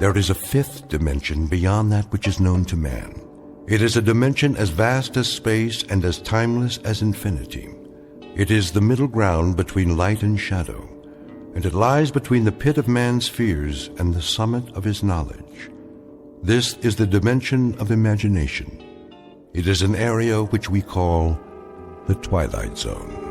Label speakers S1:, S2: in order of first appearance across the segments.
S1: There is a fifth dimension beyond that which is known to man. It is a dimension as vast as space and as timeless as infinity. It is the middle ground between light and shadow, and it lies between the pit of man's fears and the summit of his knowledge. This is the dimension of imagination. It is an area which we call the Twilight Zone.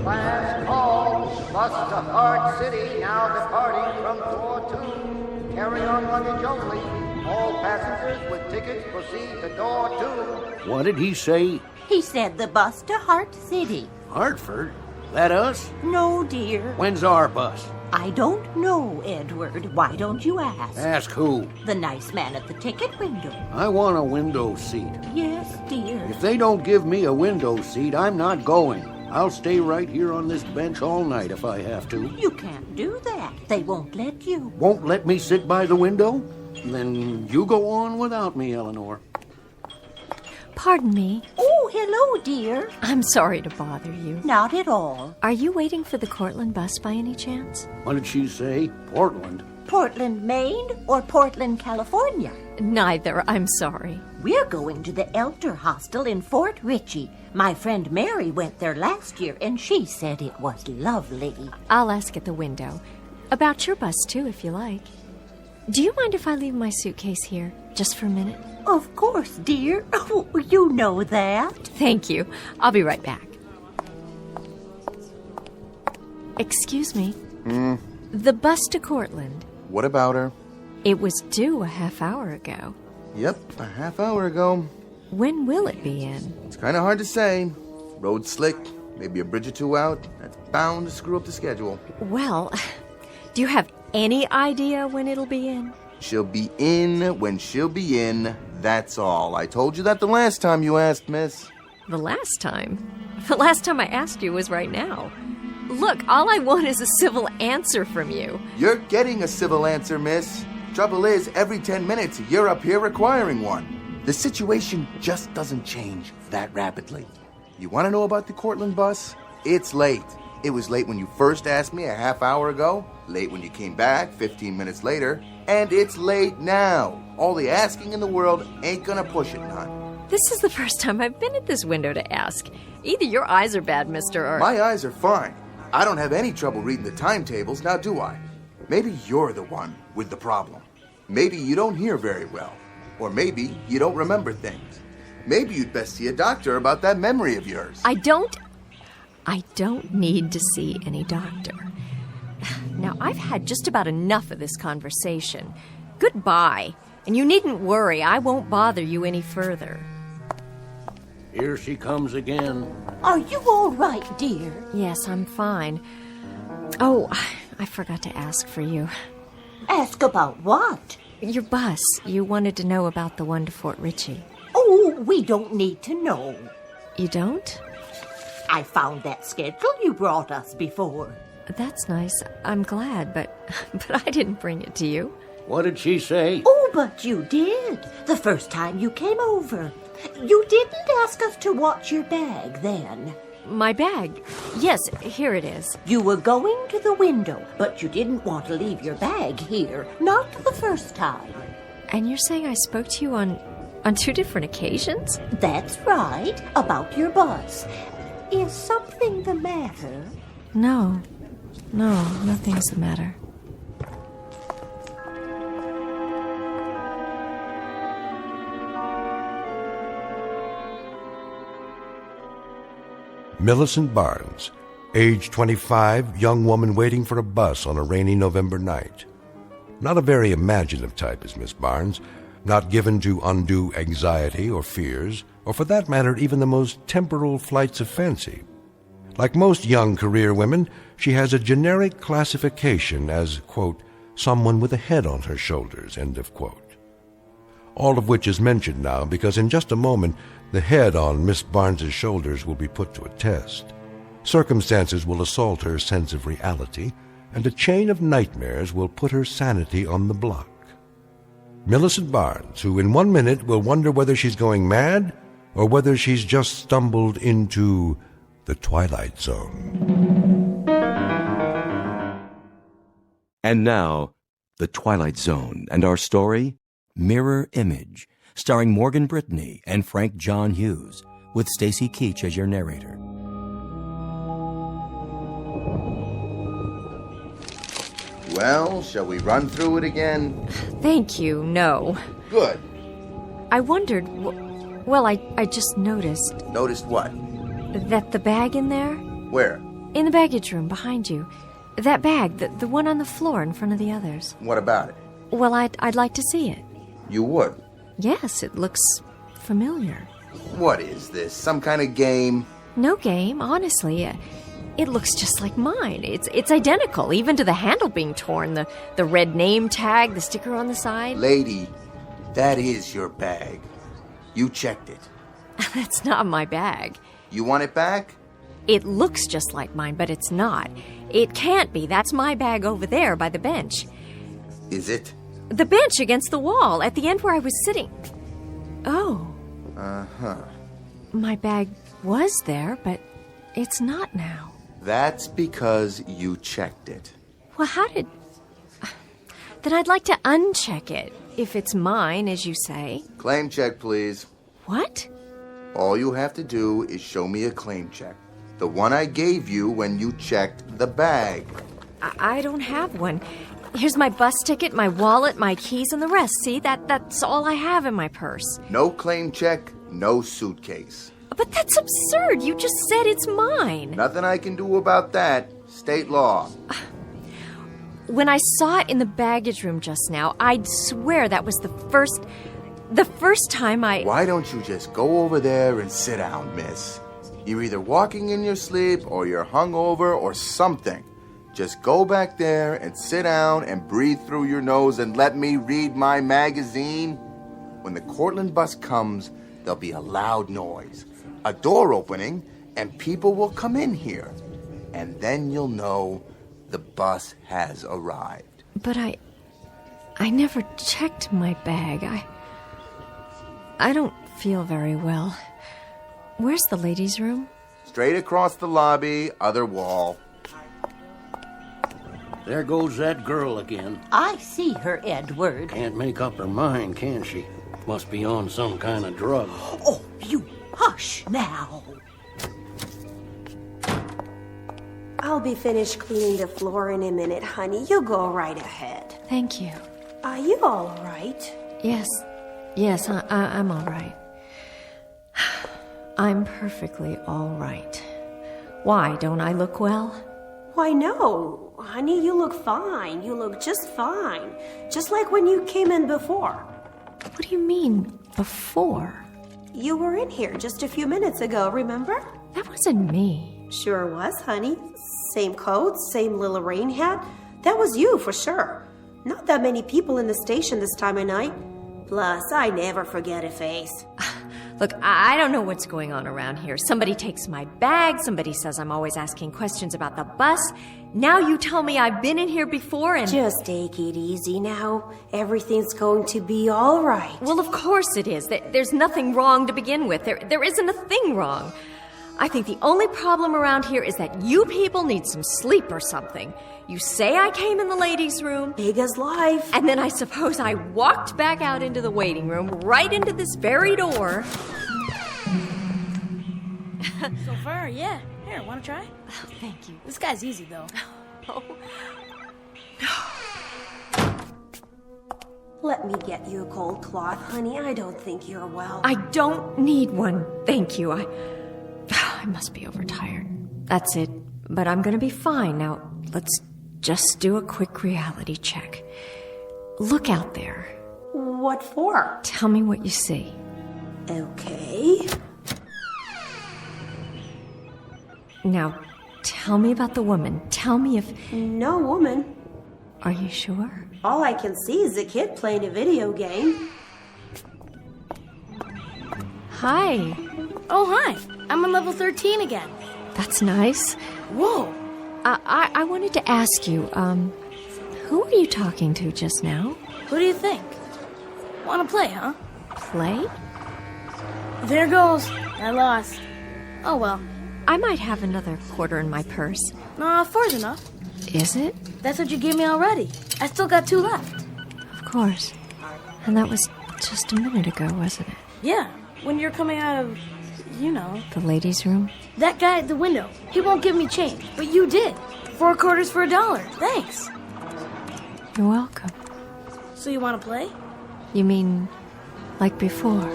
S2: Last call, bus to Heart City, now departing from door 2. Carry on luggage only. All passengers with tickets proceed to door 2.
S3: What did he say?
S4: He said the bus to Heart City.
S3: Hartford? That us?
S4: No, dear.
S3: When's our bus?
S4: I don't know, Edward. Why don't you ask?
S3: Ask who?
S4: The nice man at the ticket window.
S3: I want a window seat.
S4: Yes, dear.
S3: If they don't give me a window seat, I'm not going. I'll stay right here on this bench all night if I have to.
S4: You can't do that. They won't let you.
S3: Won't let me sit by the window? Then you go on without me, Eleanor.
S5: Pardon me.
S4: Oh, hello, dear.
S5: I'm sorry to bother you.
S4: Not at all.
S5: Are you waiting for the Cortland bus by any chance?
S3: What did she say? Portland?
S4: Portland, Maine, or Portland, California?
S5: Neither, I'm sorry.
S4: We're going to the Elder Hostel in Fort Ritchie. My friend Mary went there last year, and she said it was lovely.
S5: I'll ask at the window. About your bus, too, if you like. Do you mind if I leave my suitcase here, just for a minute?
S4: Of course, dear. Oh, you know that.
S5: Thank you. I'll be right back. Excuse me. The bus to Cortland.
S6: What about her?
S5: It was due a half hour ago.
S6: Yep, a half hour ago.
S5: When will it be in?
S6: It's kind of hard to say. Road slick, maybe a bridge or two out. That's bound to screw up the schedule.
S5: Well, do you have any idea when it'll be in?
S6: She'll be in when she'll be in, that's all. I told you that the last time you asked, miss.
S5: The last time? The last time I asked you was right now. Look, all I want is a civil answer from you.
S6: You're getting a civil answer, miss. Trouble is, every 10 minutes, you're up here requiring one. The situation just doesn't change that rapidly. You want to know about the Cortland bus? It's late. It was late when you first asked me a half hour ago, late when you came back 15 minutes later, and it's late now. All the asking in the world ain't gonna push it none.
S5: This is the first time I've been at this window to ask. Either your eyes are bad, mister, or...
S6: My eyes are fine. I don't have any trouble reading the timetables, now do I? Maybe you're the one with the problem. Maybe you don't hear very well. Or maybe you don't remember things. Maybe you'd best see a doctor about that memory of yours.
S5: I don't need to see any doctor. Now, I've had just about enough of this conversation. Goodbye. And you needn't worry, I won't bother you any further.
S3: Here she comes again.
S4: Are you all right, dear?
S5: Yes, I'm fine. Oh, I forgot to ask for you.
S4: Ask about what?
S5: Your bus. You wanted to know about the one to Fort Ritchie.
S4: Oh, we don't need to know.
S5: You don't?
S4: I found that schedule you brought us before.
S5: That's nice. I'm glad, but I didn't bring it to you.
S3: What did she say?
S4: Oh, but you did. The first time you came over. You didn't ask us to watch your bag then.
S5: My bag? Yes, here it is.
S4: You were going to the window, but you didn't want to leave your bag here. Not the first time.
S5: And you're saying I spoke to you on 2 different occasions?
S4: That's right, about your bus. Is something the matter?
S5: No, nothing's the matter.
S1: Millicent Barnes, age 25, young woman waiting for a bus on a rainy November night. Not a very imaginative type is Miss Barnes, not given to undue anxiety or fears, or for that matter, even the most temporal flights of fancy. Like most young career women, she has a generic classification as, quote, someone with a head on her shoulders, end of quote. All of which is mentioned now because in just a moment, the head on Miss Barnes's shoulders will be put to a test. Circumstances will assault her sense of reality, and a chain of nightmares will put her sanity on the block. Millicent Barnes, who in 1 minute will wonder whether she's going mad or whether she's just stumbled into the Twilight Zone.
S7: And now, The Twilight Zone, and our story, Mirror Image, starring Morgan Brittany and Frank John Hughes, with Stacy Keach as your narrator.
S6: Well, shall we run through it again?
S5: Thank you, no.
S6: Good.
S5: I wondered, well, I just noticed
S6: Noticed what?
S5: that the bag in there,
S6: Where?
S5: in the baggage room behind you, that bag, the one on the floor in front of the others.
S6: What about it?
S5: Well, I'd like to see it.
S6: You would.
S5: Yes, it looks familiar.
S6: What is this? Some kind of game?
S5: No game, honestly. It looks just like mine. It's identical, even to the handle being torn, the red name tag, the sticker on the side.
S6: Lady, that is your bag. You checked it.
S5: That's not my bag.
S6: You want it back?
S5: It looks just like mine, but it's not. It can't be. That's my bag over there by the bench.
S6: Is it?
S5: The bench against the wall, at the end where I was sitting. Oh.
S6: Uh-huh.
S5: My bag was there, but it's not now.
S6: That's because you checked it.
S5: Well, how did... Then I'd like to uncheck it, if it's mine, as you say.
S6: Claim check, please.
S5: What?
S6: All you have to do is show me a claim check. The one I gave you when you checked the bag.
S5: I don't have one. Here's my bus ticket, my wallet, my keys, and the rest. See, that's all I have in my purse.
S6: No claim check, no suitcase.
S5: But that's absurd. You just said it's mine.
S6: Nothing I can do about that. State law.
S5: When I saw it in the baggage room just now, I'd swear that was the first time I...
S6: Why don't you just go over there and sit down, miss? You're either walking in your sleep or you're hungover or something. Just go back there and sit down and breathe through your nose and let me read my magazine. When the Cortland bus comes, there'll be a loud noise, a door opening, and people will come in here. And then you'll know the bus has arrived.
S5: But I never checked my bag. I don't feel very well. Where's the ladies' room?
S6: Straight across the lobby, other wall.
S3: There goes that girl again.
S4: I see her, Edward.
S3: Can't make up her mind, can she? Must be on some kind of drug.
S4: Oh, you hush now.
S8: I'll be finished cleaning the floor in a minute, honey. You go right ahead.
S5: Thank you.
S8: Are you all right?
S5: Yes, I'm all right. I'm perfectly all right. Why, don't I look well?
S8: Why, no. Honey, you look fine. You look just fine. Just like when you came in before.
S5: What do you mean, before?
S8: You were in here just a few minutes ago, remember?
S5: That wasn't me.
S8: Sure was, honey. Same coat, same little rain hat. That was you, for sure. Not that many people in the station this time of night. Plus, I never forget a face.
S5: Look, I don't know what's going on around here. Somebody takes my bag, somebody says I'm always asking questions about the bus. Now you tell me I've been in here before and...
S8: Just take it easy now. Everything's going to be all right.
S5: Well, of course it is. There's nothing wrong to begin with. There isn't a thing wrong. I think the only problem around here is that you people need some sleep or something. You say I came in the ladies' room.
S8: Big as life.
S5: And then I suppose I walked back out into the waiting room, right into this very door.
S9: So far, yeah. Here, want to try?
S5: Oh, thank you.
S9: This guy's easy, though.
S5: Oh.
S8: Let me get you a cold cloth, honey. I don't think you're well.
S5: I don't need one, thank you. I must be overtired. That's it. But I'm gonna be fine. Now, let's just do a quick reality check. Look out there.
S8: What for?
S5: Tell me what you see.
S8: Okay.
S5: Now, tell me about the woman. Tell me if...
S8: No woman.
S5: Are you sure?
S8: All I can see is a kid playing a video game.
S5: Hi.
S9: Oh, hi. I'm on level 13 again.
S5: That's nice.
S9: Whoa.
S5: I wanted to ask you, who were you talking to just now?
S9: Who do you think? Wanna play, huh?
S5: Play?
S9: There goes. I lost. Oh well.
S5: I might have another quarter in my purse.
S9: Nah, 4's enough.
S5: Is it?
S9: That's what you gave me already. I still got 2 left.
S5: Of course. And that was just a minute ago, wasn't it?
S9: Yeah, when you're coming out of, you know.
S5: The ladies' room?
S9: That guy at the window. He won't give me change, but you did. 4 quarters for $1. Thanks.
S5: You're welcome.
S9: So you wanna play?
S5: You mean like before?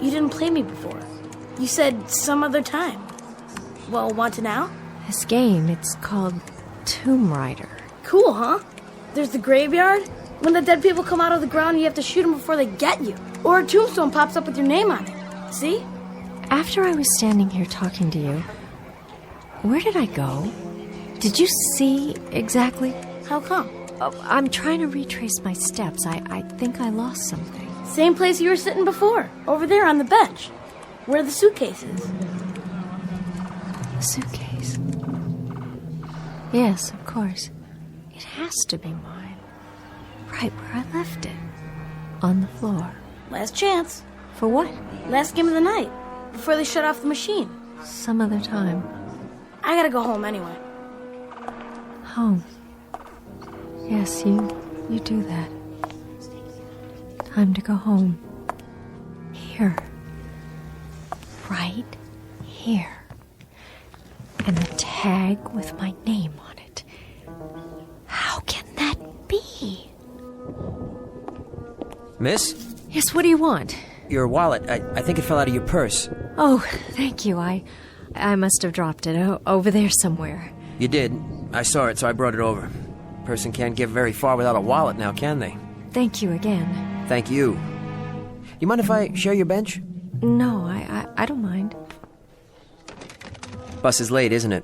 S9: You didn't play me before. You said some other time. Well, want to now?
S5: This game, it's called Tomb Raider.
S9: Cool, huh? There's the graveyard. When the dead people come out of the ground, you have to shoot them before they get you. Or a tombstone pops up with your name on it. See?
S5: After I was standing here talking to you, where did I go? Did you see exactly?
S9: How come?
S5: Oh, I'm trying to retrace my steps. I think I lost something.
S9: Same place you were sitting before. Over there on the bench. Where the suitcase is.
S5: The suitcase? Yes, of course. It has to be mine. Right where I left it. On the floor.
S9: Last chance.
S5: For what?
S9: Last game of the night. Before they shut off the machine.
S5: Some other time.
S9: I gotta go home anyway.
S5: Home. Yes, you do that. Time to go home. Here. Right here. And the tag with my name on it. How can that be?
S10: Miss?
S5: Yes, what do you want?
S10: Your wallet. I think it fell out of your purse.
S5: Oh, thank you. I must have dropped it over there somewhere.
S10: You did. I saw it, so I brought it over. Person can't get very far without a wallet now, can they?
S5: Thank you again.
S10: Thank you. You mind if I share your bench?
S5: No, I don't mind.
S10: Bus is late, isn't it?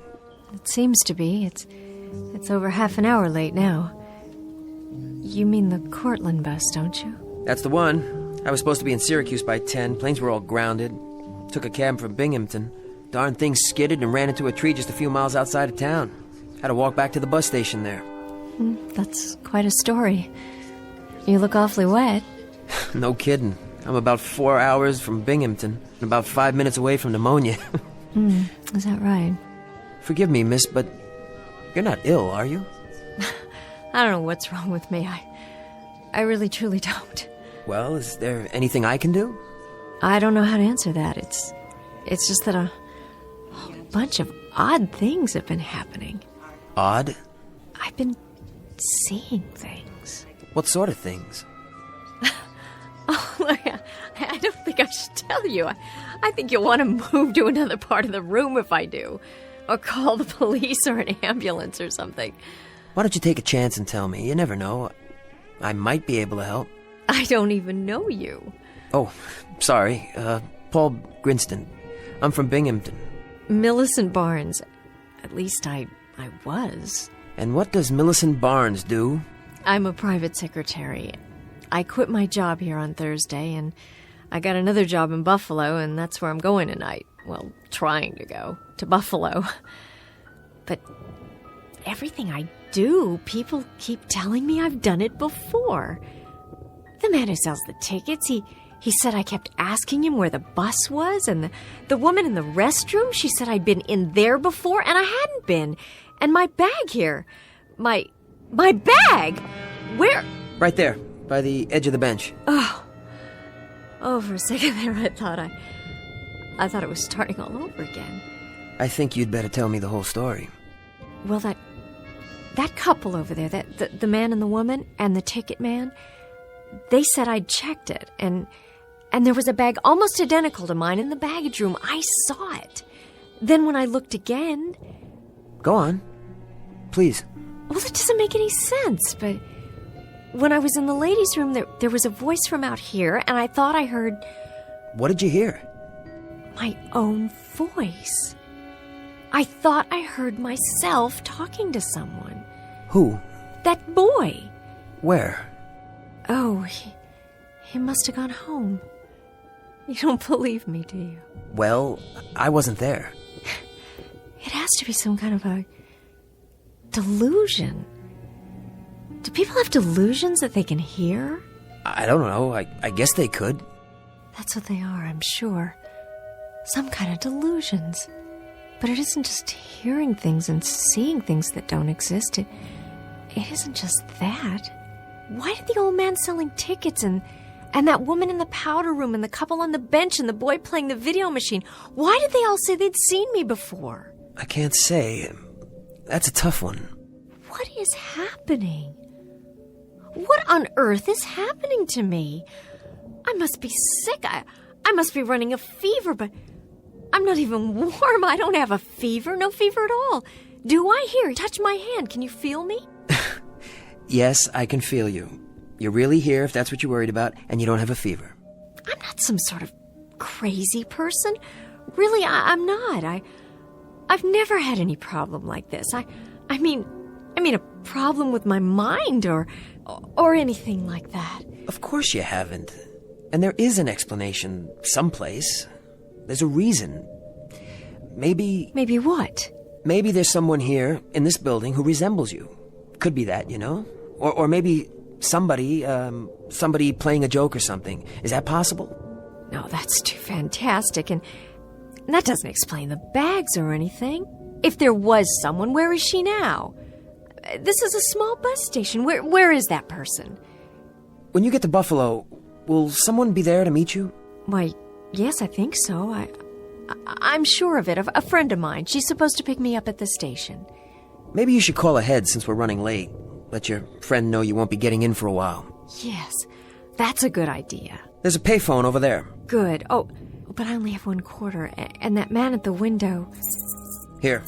S5: It seems to be. It's over half an hour late now. You mean the Cortland bus, don't you?
S10: That's the one. I was supposed to be in Syracuse by 10. Planes were all grounded. Took a cab from Binghamton. Darn thing skidded and ran into a tree just a few miles outside of town. Had to walk back to the bus station there.
S5: That's quite a story. You look awfully wet.
S10: No kidding. I'm about 4 hours from Binghamton and about 5 minutes away from pneumonia.
S5: Is that right?
S10: Forgive me, miss, but you're not ill, are you?
S5: I don't know what's wrong with me. I really truly don't.
S10: Well, is there anything I can do?
S5: I don't know how to answer that. It's just that a whole bunch of odd things have been happening.
S10: Odd?
S5: I've been seeing things.
S10: What sort of things?
S5: Oh, I don't think I should tell you. I think you'll want to move to another part of the room if I do. Or call the police or an ambulance or something.
S10: Why don't you take a chance and tell me? You never know. I might be able to help.
S5: I don't even know you.
S10: Oh, sorry. Paul Grinston. I'm from Binghamton.
S5: Millicent Barnes. At least I was.
S10: And what does Millicent Barnes do?
S5: I'm a private secretary. I quit my job here on Thursday, and I got another job in Buffalo, and that's where I'm going tonight. Well, trying to go to Buffalo. But everything I do, people keep telling me I've done it before. The man who sells the tickets, he said I kept asking him where the bus was, and the woman in the restroom, she said I'd been in there before, and I hadn't been. And my bag here. My bag! Where?
S10: Right there, by the edge of the bench.
S5: Oh, for a second there I thought it was starting all over again.
S10: I think you'd better tell me the whole story.
S5: Well, that couple over there, the man and the woman and the ticket man, they said I'd checked it, and there was a bag almost identical to mine in the baggage room. I saw it. Then when I looked again...
S10: Go on. Please.
S5: Well, it doesn't make any sense, but when I was in the ladies' room, there was a voice from out here, and I thought I heard...
S10: What did you hear?
S5: My own voice. I thought I heard myself talking to someone.
S10: Who?
S5: That boy.
S10: Where?
S5: Oh, he must have gone home. You don't believe me, do you?
S10: Well, I wasn't there.
S5: It has to be some kind of a delusion. Do people have delusions that they can hear?
S10: I don't know. I guess they could.
S5: That's what they are, I'm sure. Some kind of delusions. But it isn't just hearing things and seeing things that don't exist. It isn't just that. Why did the old man selling tickets and that woman in the powder room and the couple on the bench and the boy playing the video machine, why did they all say they'd seen me before?
S10: I can't say. That's a tough one.
S5: What is happening? What on earth is happening to me? I must be sick. I must be running a fever, but I'm not even warm. I don't have a fever. No fever at all. Do I? Here, touch my hand. Can you feel me?
S10: Yes, I can feel you. You're really here if that's what you're worried about, and you don't have a fever.
S5: I'm not some sort of crazy person. Really, I'm not. I've never had any problem like this. I mean a problem with my mind or anything like that.
S10: Of course you haven't. And there is an explanation someplace. There's a reason. Maybe...
S5: Maybe what?
S10: Maybe there's someone here in this building who resembles you. Could be that, you know? Or maybe somebody playing a joke or something. Is that possible?
S5: No, that's too fantastic, and that doesn't explain the bags or anything. If there was someone, where is she now? This is a small bus station. Where is that person?
S10: When you get to Buffalo, will someone be there to meet you?
S5: Why, yes, I think so. I'm sure of it. A friend of mine. She's supposed to pick me up at the station.
S10: Maybe you should call ahead since we're running late. Let your friend know you won't be getting in for a while.
S5: Yes, that's a good idea.
S10: There's a payphone over there.
S5: Good. Oh, but I only have 1 quarter, and that man at the window...
S10: Here,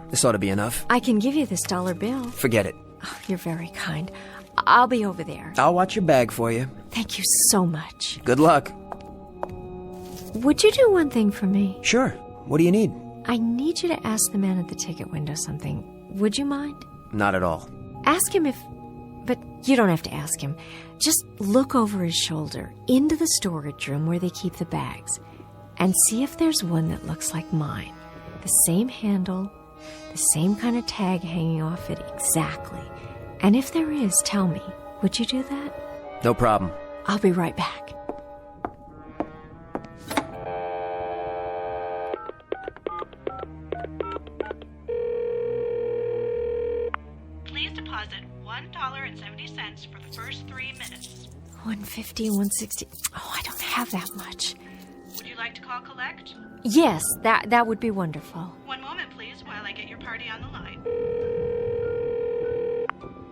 S10: this ought to be enough.
S5: I can give you this dollar bill.
S10: Forget it.
S5: Oh, you're very kind. I'll be over there.
S10: I'll watch your bag for you.
S5: Thank you so much.
S10: Good luck.
S5: Would you do one thing for me?
S10: Sure. What do you need?
S5: I need you to ask the man at the ticket window something. Would you mind?
S10: Not at all.
S5: Ask him if... But you don't have to ask him. Just look over his shoulder into the storage room where they keep the bags and see if there's one that looks like mine. The same handle, the same kind of tag hanging off it exactly. And if there is, tell me. Would you do that?
S10: No problem.
S5: I'll be right back.
S11: Please deposit $1.70 for the first 3 minutes.
S5: 150, 160. Oh, I don't have that much.
S11: Would you like to call collect?
S5: Yes, that would be wonderful.
S11: One moment, please, while I get your party on the line.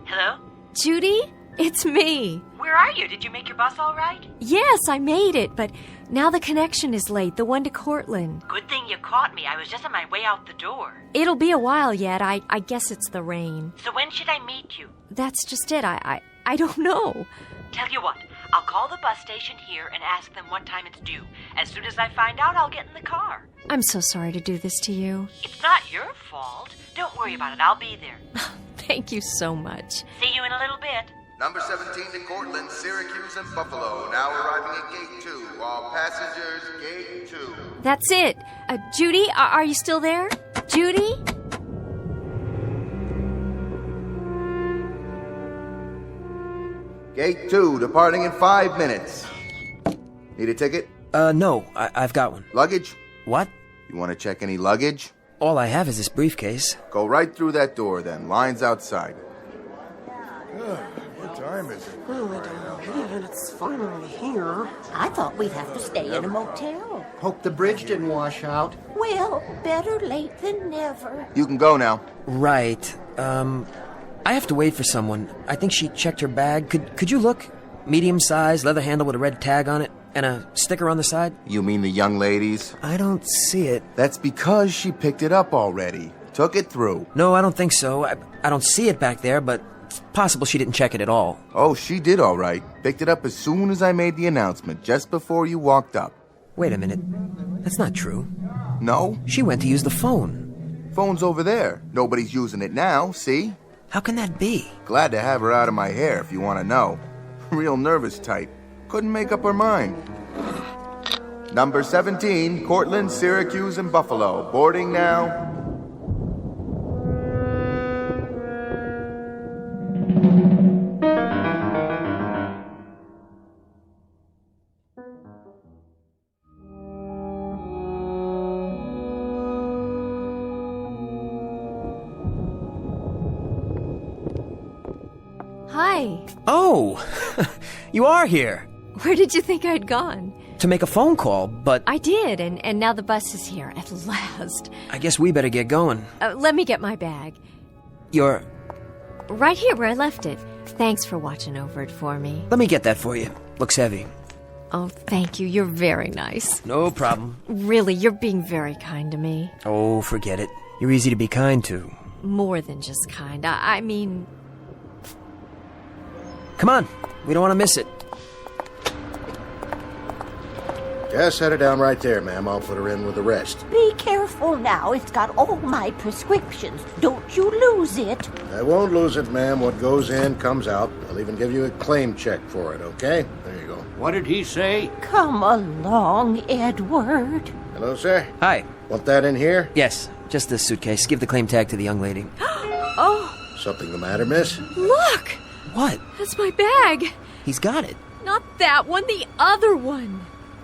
S12: Hello?
S5: Judy, it's me.
S12: Where are you? Did you make your bus all right?
S5: Yes, I made it, but now the connection is late, the one to Cortland.
S12: Good thing you caught me. I was just on my way out the door.
S5: It'll be a while yet. I guess it's the rain.
S12: So when should I meet you?
S5: That's just it. I don't know.
S12: Tell you what, I'll call the bus station here and ask them what time it's due. As soon as I find out, I'll get in the car.
S5: I'm so sorry to do this to you.
S12: It's not your fault. Don't worry about it. I'll be there.
S5: Thank you so much.
S12: See you in a little bit.
S6: Number 17 to Cortland, Syracuse, and Buffalo. Now arriving at Gate 2. All passengers, Gate 2.
S5: That's it. Judy, are you still there? Judy?
S6: Gate 2, departing in 5 minutes. Need a ticket?
S10: No, I've got one.
S6: Luggage?
S10: What?
S6: You want to check any luggage?
S10: All I have is this briefcase.
S6: Go right through that door then. Line's outside. What time is it?
S8: Oh, I don't know, man. It's finally here.
S4: I thought we'd have to stay in a motel.
S3: Hope the bridge didn't wash out.
S4: Well, better late than never.
S6: You can go now.
S10: Right. I have to wait for someone. I think she checked her bag. Could you look? Medium size, leather handle with a red tag on it, and a sticker on the side?
S6: You mean the young ladies?
S10: I don't see it.
S6: That's because she picked it up already. Took it through.
S10: No, I don't think so. I don't see it back there, but it's possible she didn't check it at all.
S6: Oh, she did all right. Picked it up as soon as I made the announcement, just before you walked up.
S10: Wait a minute. That's not true.
S6: No?
S10: She went to use the phone.
S6: Phone's over there. Nobody's using it now, see?
S10: How can that be?
S6: Glad to have her out of my hair, if you want to know. Real nervous type. Couldn't make up her mind. Number 17, Cortland, Syracuse, and Buffalo. Boarding now.
S5: Hi.
S10: Oh, you are here.
S5: Where did you think I'd gone?
S10: To make a phone call, but
S5: I did, and now the bus is here at last.
S10: I guess we better get going.
S5: Let me get my bag.
S10: You're...
S5: Right here where I left it. Thanks for watching over it for me.
S10: Let me get that for you. Looks heavy.
S5: Oh, thank you. You're very nice.
S10: No problem.
S5: Really, you're being very kind to me.
S10: Oh, forget it. You're easy to be kind to.
S5: More than just kind. I mean...
S10: Come on. We don't want to miss it.
S3: Just set her down right there, ma'am. I'll put her in with the rest.
S4: Be careful now. It's got all my prescriptions. Don't you lose it.
S3: I won't lose it, ma'am. What goes in comes out. I'll even give you a claim check for it, okay? There you go. What did he say?
S4: Come along, Edward.
S3: Hello, sir.
S10: Hi.
S3: Want that in here?
S10: Yes, just this suitcase. Give the claim tag to the young lady.
S5: Oh,
S3: Something the matter, miss?
S5: look!
S10: What?
S5: That's my bag.
S10: He's got it.
S5: Not that one, the other one.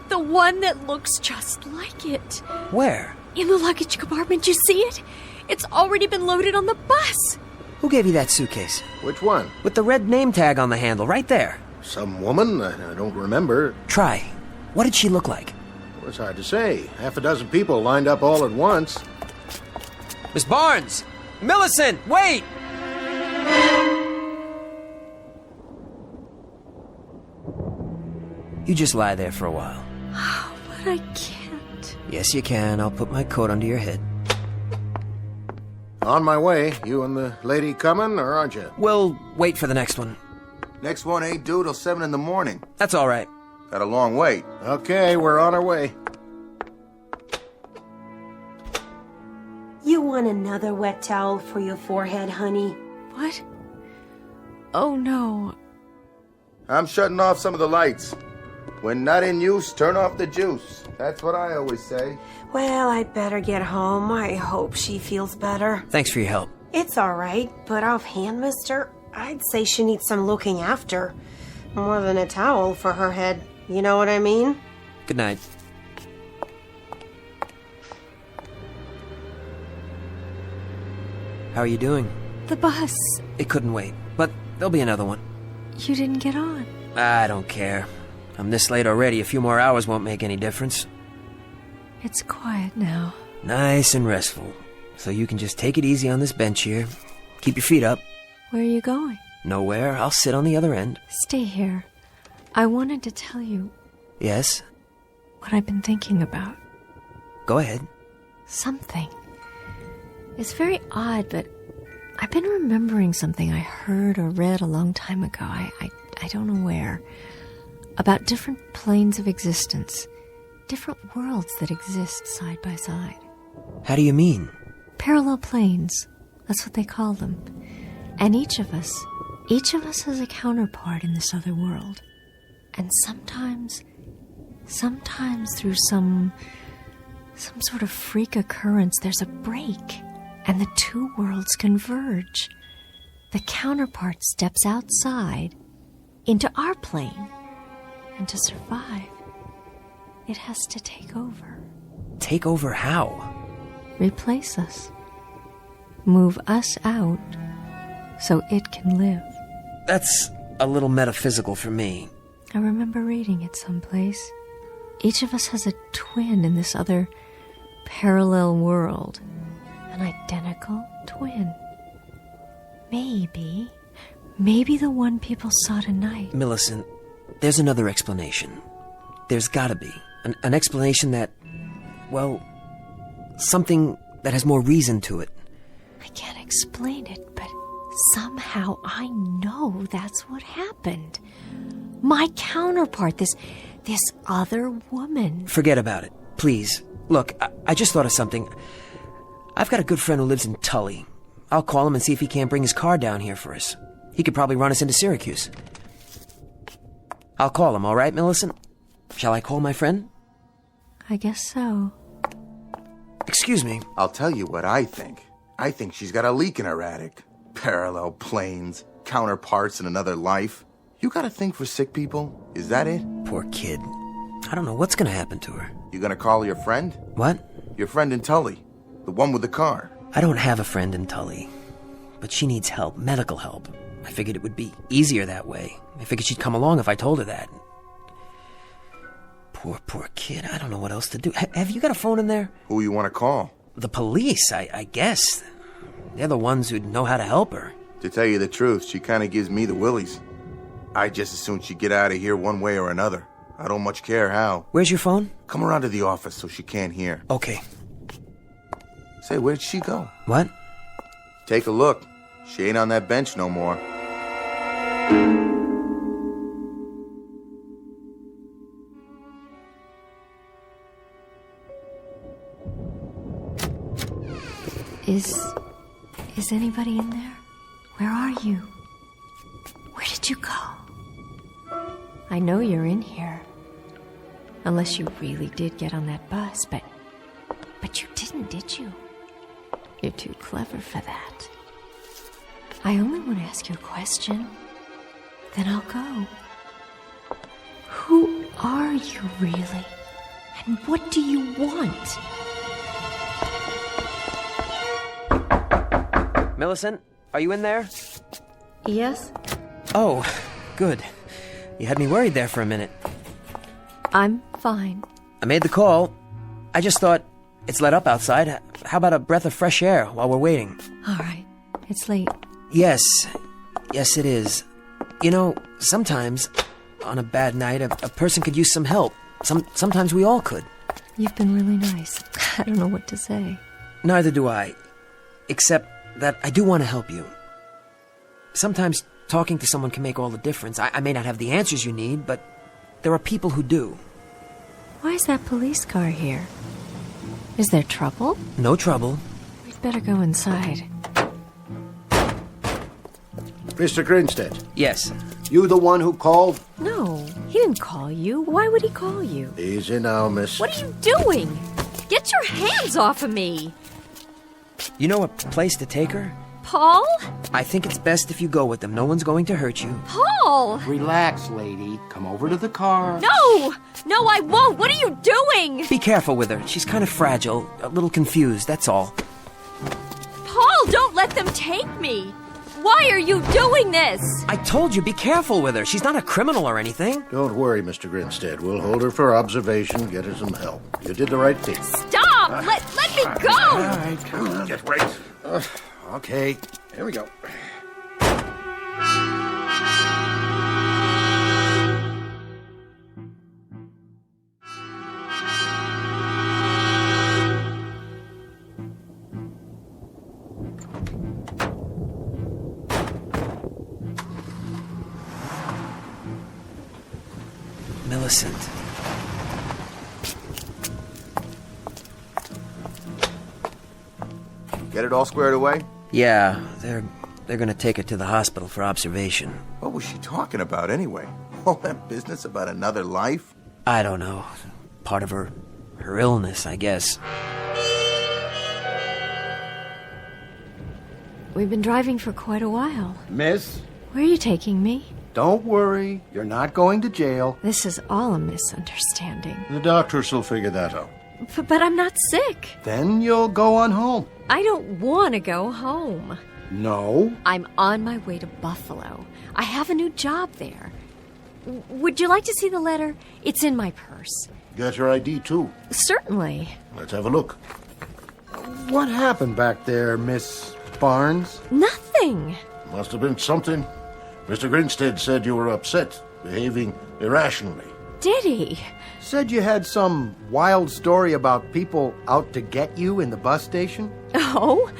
S5: The one that looks just like it.
S10: Where?
S5: In the luggage compartment, you see it? It's already been loaded on the bus.
S10: Who gave you that suitcase?
S3: Which one?
S10: With the red name tag on the handle, right there.
S3: Some woman? I don't remember.
S10: Try. What did she look like?
S3: Well, it's hard to say. Half a dozen people lined up all at once.
S10: Miss Barnes! Millicent, wait! You just lie there for a while.
S5: But I can't.
S10: Yes, you can. I'll put my coat under your head.
S3: On my way. You and the lady coming, or aren't you?
S10: We'll wait for the next one.
S6: Next one ain't due till 7 in the morning.
S10: That's all right.
S6: Got a long wait.
S3: Okay, we're on our way.
S8: You want another wet towel for your forehead, honey?
S5: What? Oh, no.
S6: I'm shutting off some of the lights. When not in use, turn off the juice. That's what I always say.
S8: Well, I'd better get home. I hope she feels better.
S10: Thanks for your help.
S8: It's all right, but offhand, mister, I'd say she needs some looking after. More than a towel for her head. You know what I mean?
S10: Good night. How are you doing?
S5: The bus.
S10: It couldn't wait, but there'll be another one.
S5: You didn't get on.
S10: I don't care. I'm this late already. A few more hours won't make any difference.
S5: It's quiet now.
S10: Nice and restful. So you can just take it easy on this bench here. Keep your feet up.
S5: Where are you going?
S10: Nowhere. I'll sit on the other end.
S5: Stay here. I wanted to tell you
S10: Yes?
S5: what I've been thinking about.
S10: Go ahead.
S5: Something. It's very odd, but I've been remembering something I heard or read a long time ago. I don't know where. About different planes of existence. Different worlds that exist side by side.
S10: How do you mean?
S5: Parallel planes. That's what they call them. And each of us has a counterpart in this other world. And sometimes through some sort of freak occurrence, there's a break, and the two worlds converge. The counterpart steps outside into our plane, and to survive, it has to take over.
S10: Take over how?
S5: Replace us. Move us out so it can live.
S10: That's a little metaphysical for me.
S5: I remember reading it someplace. Each of us has a twin in this other parallel world. An identical twin. Maybe the one people saw tonight.
S10: Millicent, there's another explanation. There's gotta be. An explanation that, well, something that has more reason to it.
S5: I can't explain it, but somehow I know that's what happened. My counterpart, this other woman.
S10: Forget about it, please. Look, I just thought of something. I've got a good friend who lives in Tully. I'll call him and see if he can't bring his car down here for us. He could probably run us into Syracuse. I'll call him, all right, Millicent? Shall I call my friend?
S5: I guess so.
S10: Excuse me.
S6: I'll tell you what I think. I think she's got a leak in her attic. Parallel planes, counterparts in another life. You got a thing for sick people? Is that it?
S10: Poor kid. I don't know what's gonna happen to her.
S6: You gonna call your friend?
S10: What?
S6: Your friend in Tully. The one with the car.
S10: I don't have a friend in Tully. But she needs help, medical help. I figured it would be easier that way. I figured she'd come along if I told her that. Poor kid. I don't know what else to do. Have you got a phone in there?
S6: Who you want to call?
S10: The police, I guess. They're the ones who'd know how to help her.
S6: To tell you the truth, she kind of gives me the willies. I just as soon she get out of here one way or another. I don't much care how.
S10: Where's your phone?
S6: Come around to the office so she can't hear.
S10: Okay.
S6: Say, where'd she go?
S10: What?
S6: Take a look. She ain't on that bench no more.
S5: Is anybody in there? Where are you? Where did you go? I know you're in here. Unless you really did get on that bus, but you didn't, did you? You're too clever for that. I only want to ask you a question. Then I'll go. Who are you really? And what do you want?
S10: Millicent, are you in there?
S9: Yes?
S10: Oh, good. You had me worried there for a minute.
S5: I'm fine.
S10: I made the call. I just thought, it's let up outside. How about a breath of fresh air while we're waiting?
S5: All right. It's late.
S10: Yes, it is. You know, sometimes, on a bad night, a person could use some help. Sometimes we all could.
S5: You've been really nice. I don't know what to say.
S10: Neither do I. Except that I do want to help you. Sometimes talking to someone can make all the difference. I may not have the answers you need, but there are people who do.
S5: Why is that police car here? Is there trouble?
S10: No trouble.
S5: We'd better go inside.
S3: Mr. Grinstead.
S10: Yes.
S3: You the one who called?
S5: No, he didn't call you. Why would he call you?
S3: Easy now, miss.
S5: What are you doing? Get your hands off of me!
S10: You know a place to take her?
S5: Paul?
S10: I think it's best if you go with them. No one's going to hurt you.
S5: Paul!
S3: Relax, lady. Come over to the car.
S5: No! No, I won't! What are you doing?
S10: Be careful with her. She's kind of fragile, a little confused, that's all.
S5: Paul, don't let them take me! Why are you doing this?
S10: I told you, be careful with her. She's not a criminal or anything.
S3: Don't worry, Mr. Grinstead. We'll hold her for observation, get her some help. You did the right thing.
S5: Stop! Let me go!
S3: All right, come on. Just wait. Okay, here we go.
S10: Millicent.
S6: Get it all squared away?
S10: Yeah, they're gonna take her to the hospital for observation.
S6: What was she talking about anyway? All that business about another life?
S10: I don't know. Part of her illness, I guess.
S5: We've been driving for quite a while.
S3: Miss,
S5: Where are you taking me?
S3: don't worry. You're not going to jail.
S5: This is all a misunderstanding.
S3: The doctors will figure that out.
S5: But I'm not sick.
S3: Then you'll go on home.
S5: I don't want to go home.
S3: No.
S5: I'm on my way to Buffalo. I have a new job there. Would you like to see the letter? It's in my purse.
S3: Got your ID, too.
S5: Certainly.
S3: Let's have a look. What happened back there, Miss Barnes?
S5: Nothing.
S3: Must have been something. Mr. Grinstead said you were upset, behaving irrationally.
S5: Did he?
S2: Said you had some wild story about people out to get you in the bus station?
S5: Oh?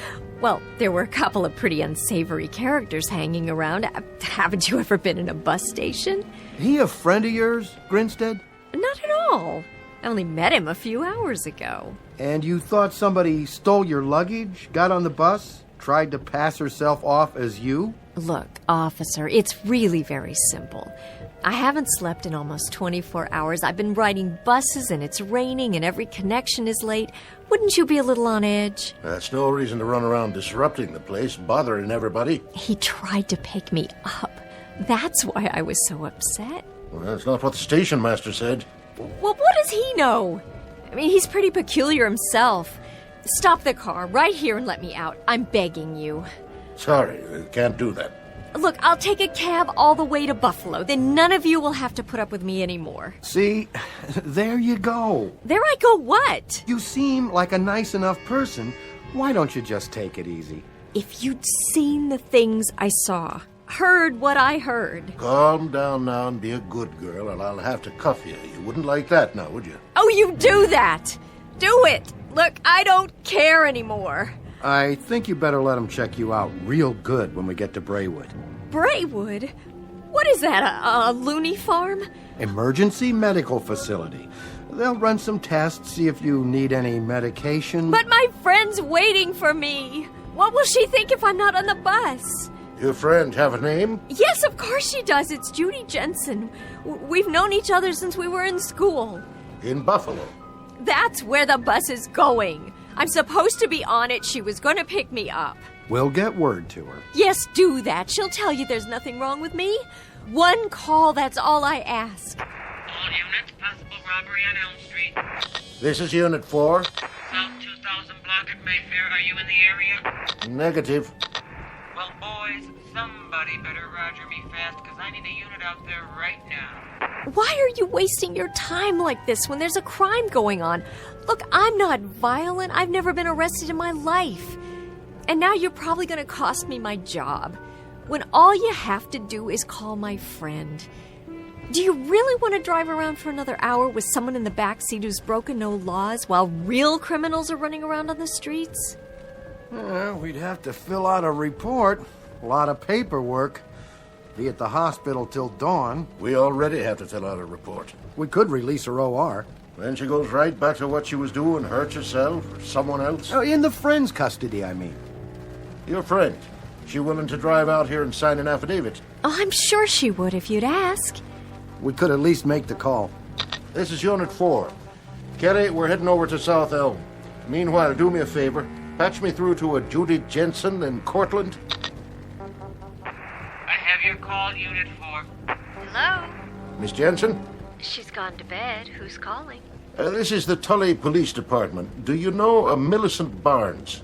S5: Well, there were a couple of pretty unsavory characters hanging around. Haven't you ever been in a bus station?
S2: He a friend of yours, Grinstead?
S5: Not at all. I only met him a few hours ago.
S2: And you thought somebody stole your luggage, got on the bus, tried to pass herself off as you?
S5: Look, officer, it's really very simple. I haven't slept in almost 24 hours. I've been riding buses and it's raining and every connection is late. Wouldn't you be a little on edge?
S3: That's no reason to run around disrupting the place, bothering everybody.
S5: He tried to pick me up. That's why I was so upset.
S3: Well, that's not what the station master said.
S5: Well, what does he know? I mean, he's pretty peculiar himself. Stop the car right here and let me out. I'm begging you.
S3: Sorry, I can't do that.
S5: Look, I'll take a cab all the way to Buffalo. Then none of you will have to put up with me anymore.
S3: See, there you go.
S5: There I go what?
S3: You seem like a nice enough person. Why don't you just take it easy?
S5: If you'd seen the things I saw, heard what I heard.
S13: Calm down now and be a good girl, or I'll have to cuff you. You wouldn't like that now, would you?
S5: Oh, you do that! Do it! Look, I don't care anymore.
S3: I think you better let them check you out real good when we get to Braywood.
S5: Braywood? What is that, a loony farm?
S3: Emergency medical facility. They'll run some tests, see if you need any medication.
S5: But my friend's waiting for me. What will she think if I'm not on the bus?
S13: Your friend have a name?
S5: Yes, of course she does. It's Judy Jensen. We've known each other since we were in school.
S13: In Buffalo?
S5: That's where the bus is going. I'm supposed to be on it. She was going to pick me up.
S3: We'll get word to her.
S5: Yes, do that. She'll tell you there's nothing wrong with me. One call, that's all I ask.
S14: All units, possible robbery on Elm Street.
S13: This is Unit 4.
S14: South 2000 block at Mayfair. Are you in the area?
S13: Negative.
S14: Well, boys, somebody better roger me fast, because I need a unit out there right now.
S5: Why are you wasting your time like this when there's a crime going on? Look, I'm not violent. I've never been arrested in my life. And now you're probably going to cost me my job, when all you have to do is call my friend. Do you really want to drive around for another hour with someone in the backseat who's broken no laws while real criminals are running around on the streets?
S3: We'd have to fill out a report. A lot of paperwork. Be at the hospital till dawn.
S13: We already have to fill out a report.
S3: We could release her OR.
S13: Then she goes right back to what she was doing, hurt herself or someone else.
S3: Oh, in the friend's custody, I mean.
S13: Your friend. She willing to drive out here and sign an affidavit?
S5: Oh, I'm sure she would if you'd ask.
S3: We could at least make the call.
S13: This is Unit 4. Kelly, we're heading over to South Elm. Meanwhile, do me a favor. Patch me through to a Judy Jensen in Cortland.
S14: I have your call, Unit 4.
S5: Hello?
S13: Miss Jensen?
S5: She's gone to bed. Who's calling?
S13: This is the Tully Police Department. Do you know a Millicent Barnes?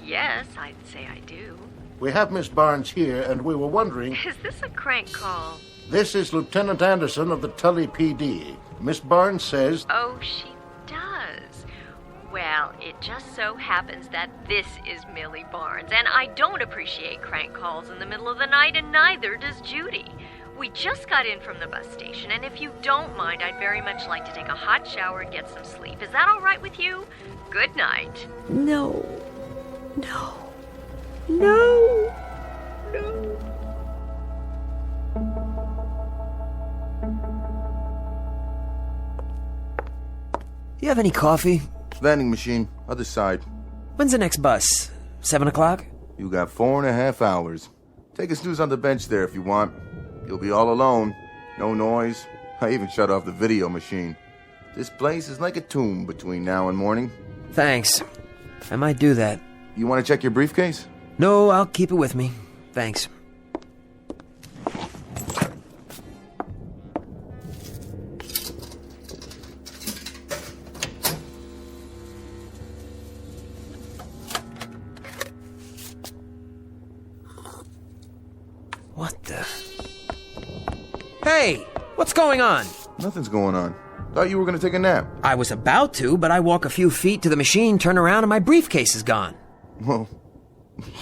S5: Yes, I'd say I do.
S13: We have Miss Barnes here, and we were wondering...
S5: Is this a crank call?
S13: This is Lieutenant Anderson of the Tully PD. Miss Barnes says...
S5: Oh, she does. Well, it just so happens that this is Millie Barnes, and I don't appreciate crank calls in the middle of the night, and neither does Judy. We just got in from the bus station, and if you don't mind, I'd very much like to take a hot shower and get some sleep. Is that all right with you? Good night. No. No. No. No.
S10: You have any coffee?
S6: Vending machine, other side.
S10: When's the next bus? 7 o'clock?
S6: You got 4.5 hours. Take a snooze on the bench there if you want. You'll be all alone. No noise. I even shut off the video machine. This place is like a tomb between now and morning.
S10: Thanks. I might do that.
S6: You want to check your briefcase?
S10: No, I'll keep it with me. Thanks. What the... Hey! What's going on?
S6: Nothing's going on. Thought you were going to take a nap.
S10: I was about to, but I walk a few feet to the machine, turn around, and my briefcase is gone.
S6: Well,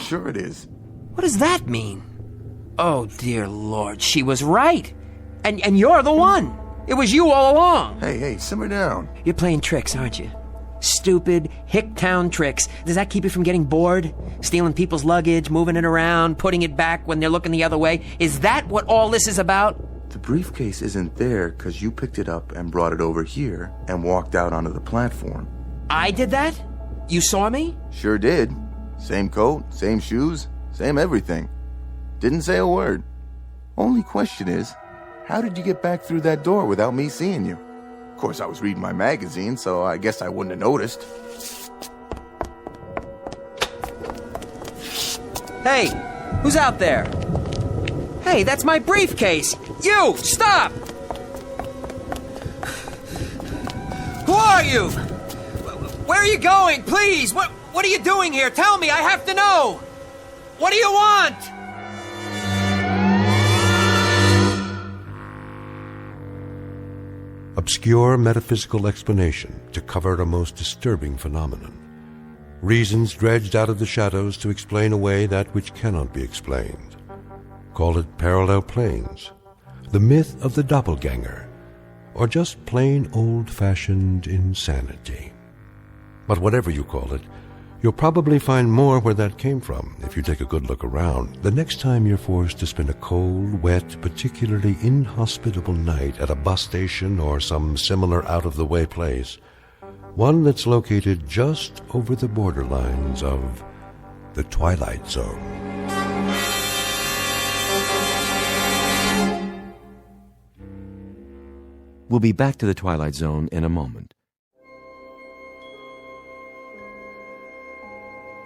S6: sure it is.
S10: What does that mean? Oh, dear Lord, she was right. And you're the one. It was you all along.
S6: Hey, simmer down.
S10: You're playing tricks, aren't you? Stupid, hick-town tricks. Does that keep you from getting bored? Stealing people's luggage, moving it around, putting it back when they're looking the other way? Is that what all this is about?
S6: The briefcase isn't there because you picked it up and brought it over here and walked out onto the platform.
S10: I did that? You saw me?
S6: Sure did. Same coat, same shoes, same everything. Didn't say a word. Only question is, how did you get back through that door without me seeing you? Of course, I was reading my magazine, so I guess I wouldn't have noticed.
S10: Hey, who's out there? Hey, that's my briefcase! You! Stop! Who are you? Where are you going? Please! What are you doing here? Tell me, I have to know! What do you want?
S1: obscure metaphysical explanation to cover a most disturbing phenomenon. Reasons dredged out of the shadows to explain away that which cannot be explained. Call it parallel planes, the myth of the doppelganger, or just plain old-fashioned insanity. But whatever you call it, you'll probably find more where that came from if you take a good look around the next time you're forced to spend a cold, wet, particularly inhospitable night at a bus station or some similar out-of-the-way place, one that's located just over the borderlines of the Twilight Zone.
S7: We'll be back to the Twilight Zone in a moment.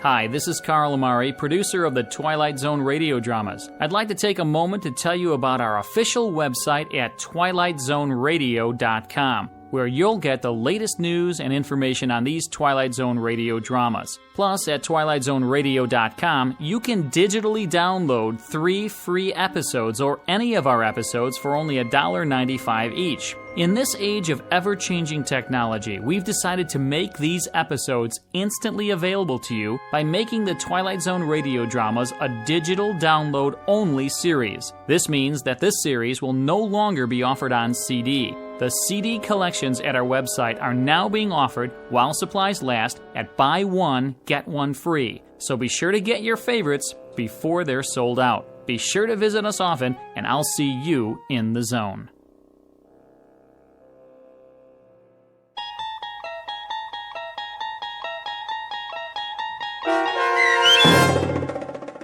S15: Hi, this is Carl Amari, producer of the Twilight Zone radio dramas. I'd like to take a moment to tell you about our official website at twilightzoneradio.com, where you'll get the latest news and information on these Twilight Zone radio dramas. Plus, at twilightzoneradio.com, you can digitally download 3 free episodes or any of our episodes for only $1.95 each. In this age of ever-changing technology, we've decided to make these episodes instantly available to you by making the Twilight Zone radio dramas a digital download-only series. This means that this series will no longer be offered on CD. The CD collections at our website are now being offered, while supplies last, at buy one, get one free. So be sure to get your favorites before they're sold out. Be sure to visit us often, and I'll see you in the zone.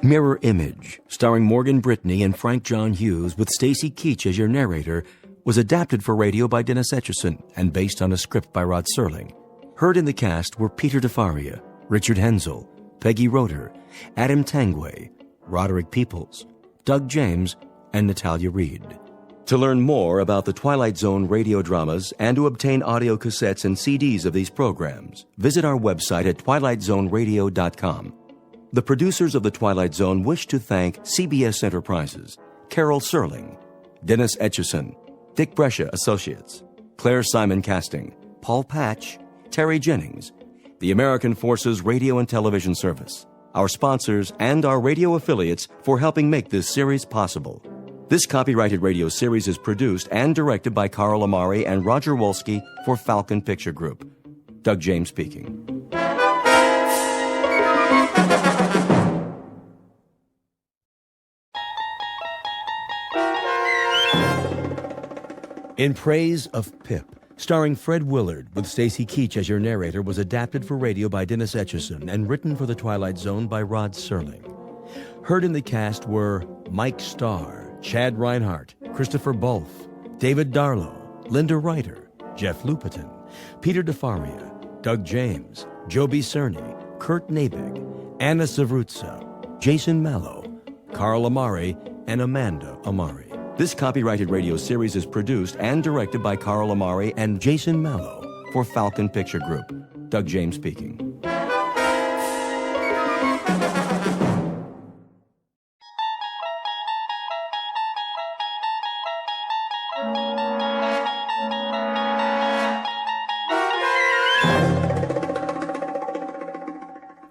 S7: Mirror Image, starring Morgan Brittany and Frank John Hughes with Stacy Keach as your narrator, was adapted for radio by Dennis Etchison and based on a script by Rod Serling. Heard in the cast were Peter DeFaria, Richard Hensel, Peggy Roeder, Adam Tangway, Roderick Peoples, Doug James, and Natalia Reed. To learn more about the Twilight Zone radio dramas and to obtain audio cassettes and CDs of these programs, visit our website at twilightzoneradio.com. The producers of The Twilight Zone wish to thank CBS Enterprises, Carol Serling, Dennis Etchison, Dick Brescia Associates, Claire Simon Casting, Paul Patch, Terry Jennings, the American Forces Radio and Television Service, our sponsors, and our radio affiliates for helping make this series possible. This copyrighted radio series is produced and directed by Carl Amari and Roger Wolski for Falcon Picture Group. Doug James speaking. In Praise of Pip, starring Fred Willard with Stacy Keach as your narrator, was adapted for radio by Dennis Etchison and written for The Twilight Zone by Rod Serling. Heard in the cast were Mike Starr, Chad Reinhardt, Christopher Bulf, David Darlow, Linda Ryder, Jeff Lupetin, Peter DeFaria, Doug James, Joby Cerny, Kurt Nabig, Anna Savrutsa, Jason Mallow, Carl Amari, and Amanda Amari. This copyrighted radio series is produced and directed by Carl Amari and Jason Mallow for Falcon Picture Group. Doug James speaking.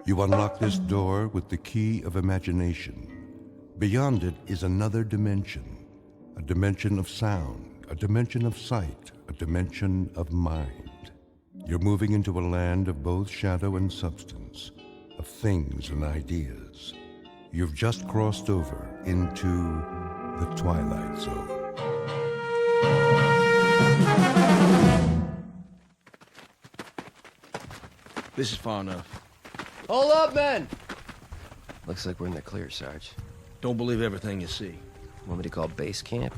S1: You unlock this door with the key of imagination. Beyond it is another dimension. A dimension of sound, a dimension of sight, a dimension of mind. You're moving into a land of both shadow and substance, of things and ideas. You've just crossed over into the Twilight Zone.
S16: This is far enough.
S3: Hold up, men!
S17: Looks like we're in the clear, Sarge.
S16: Don't believe everything you see.
S17: Want me to call base camp?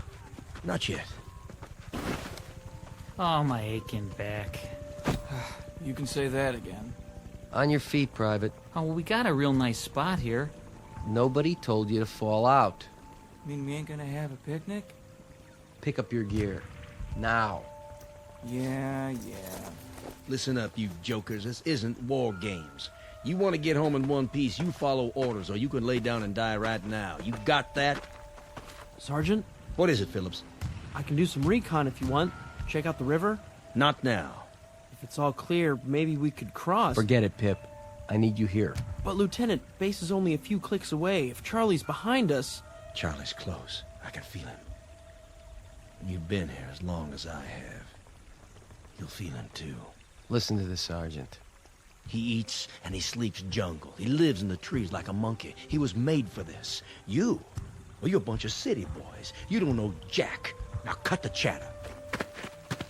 S16: Not yet.
S15: Oh, my aching back.
S18: You can say that again.
S17: On your feet, Private.
S15: Oh, well, we got a real nice spot here.
S17: Nobody told you to fall out.
S18: Mean we ain't gonna have a picnic?
S17: Pick up your gear. Now.
S18: Yeah.
S16: Listen up, you jokers. This isn't war games. You want to get home in one piece, you follow orders, or you can lay down and die right now. You got that?
S10: Sergeant?
S16: What is it, Phillips?
S10: I can do some recon if you want.
S19: Check out the river?
S16: Not now.
S19: If it's all clear, maybe we could cross.
S17: Forget it, Pip. I need you here.
S19: But, Lieutenant, base is only a few clicks away. If Charlie's behind us...
S16: Charlie's close. I can feel him. You've been here as long as I have. You'll feel him, too.
S17: Listen to the sergeant.
S16: He eats and he sleeps jungle. He lives in the trees like a monkey. He was made for this. You? Well, you're a bunch of city boys. You don't know jack. Now cut the chatter.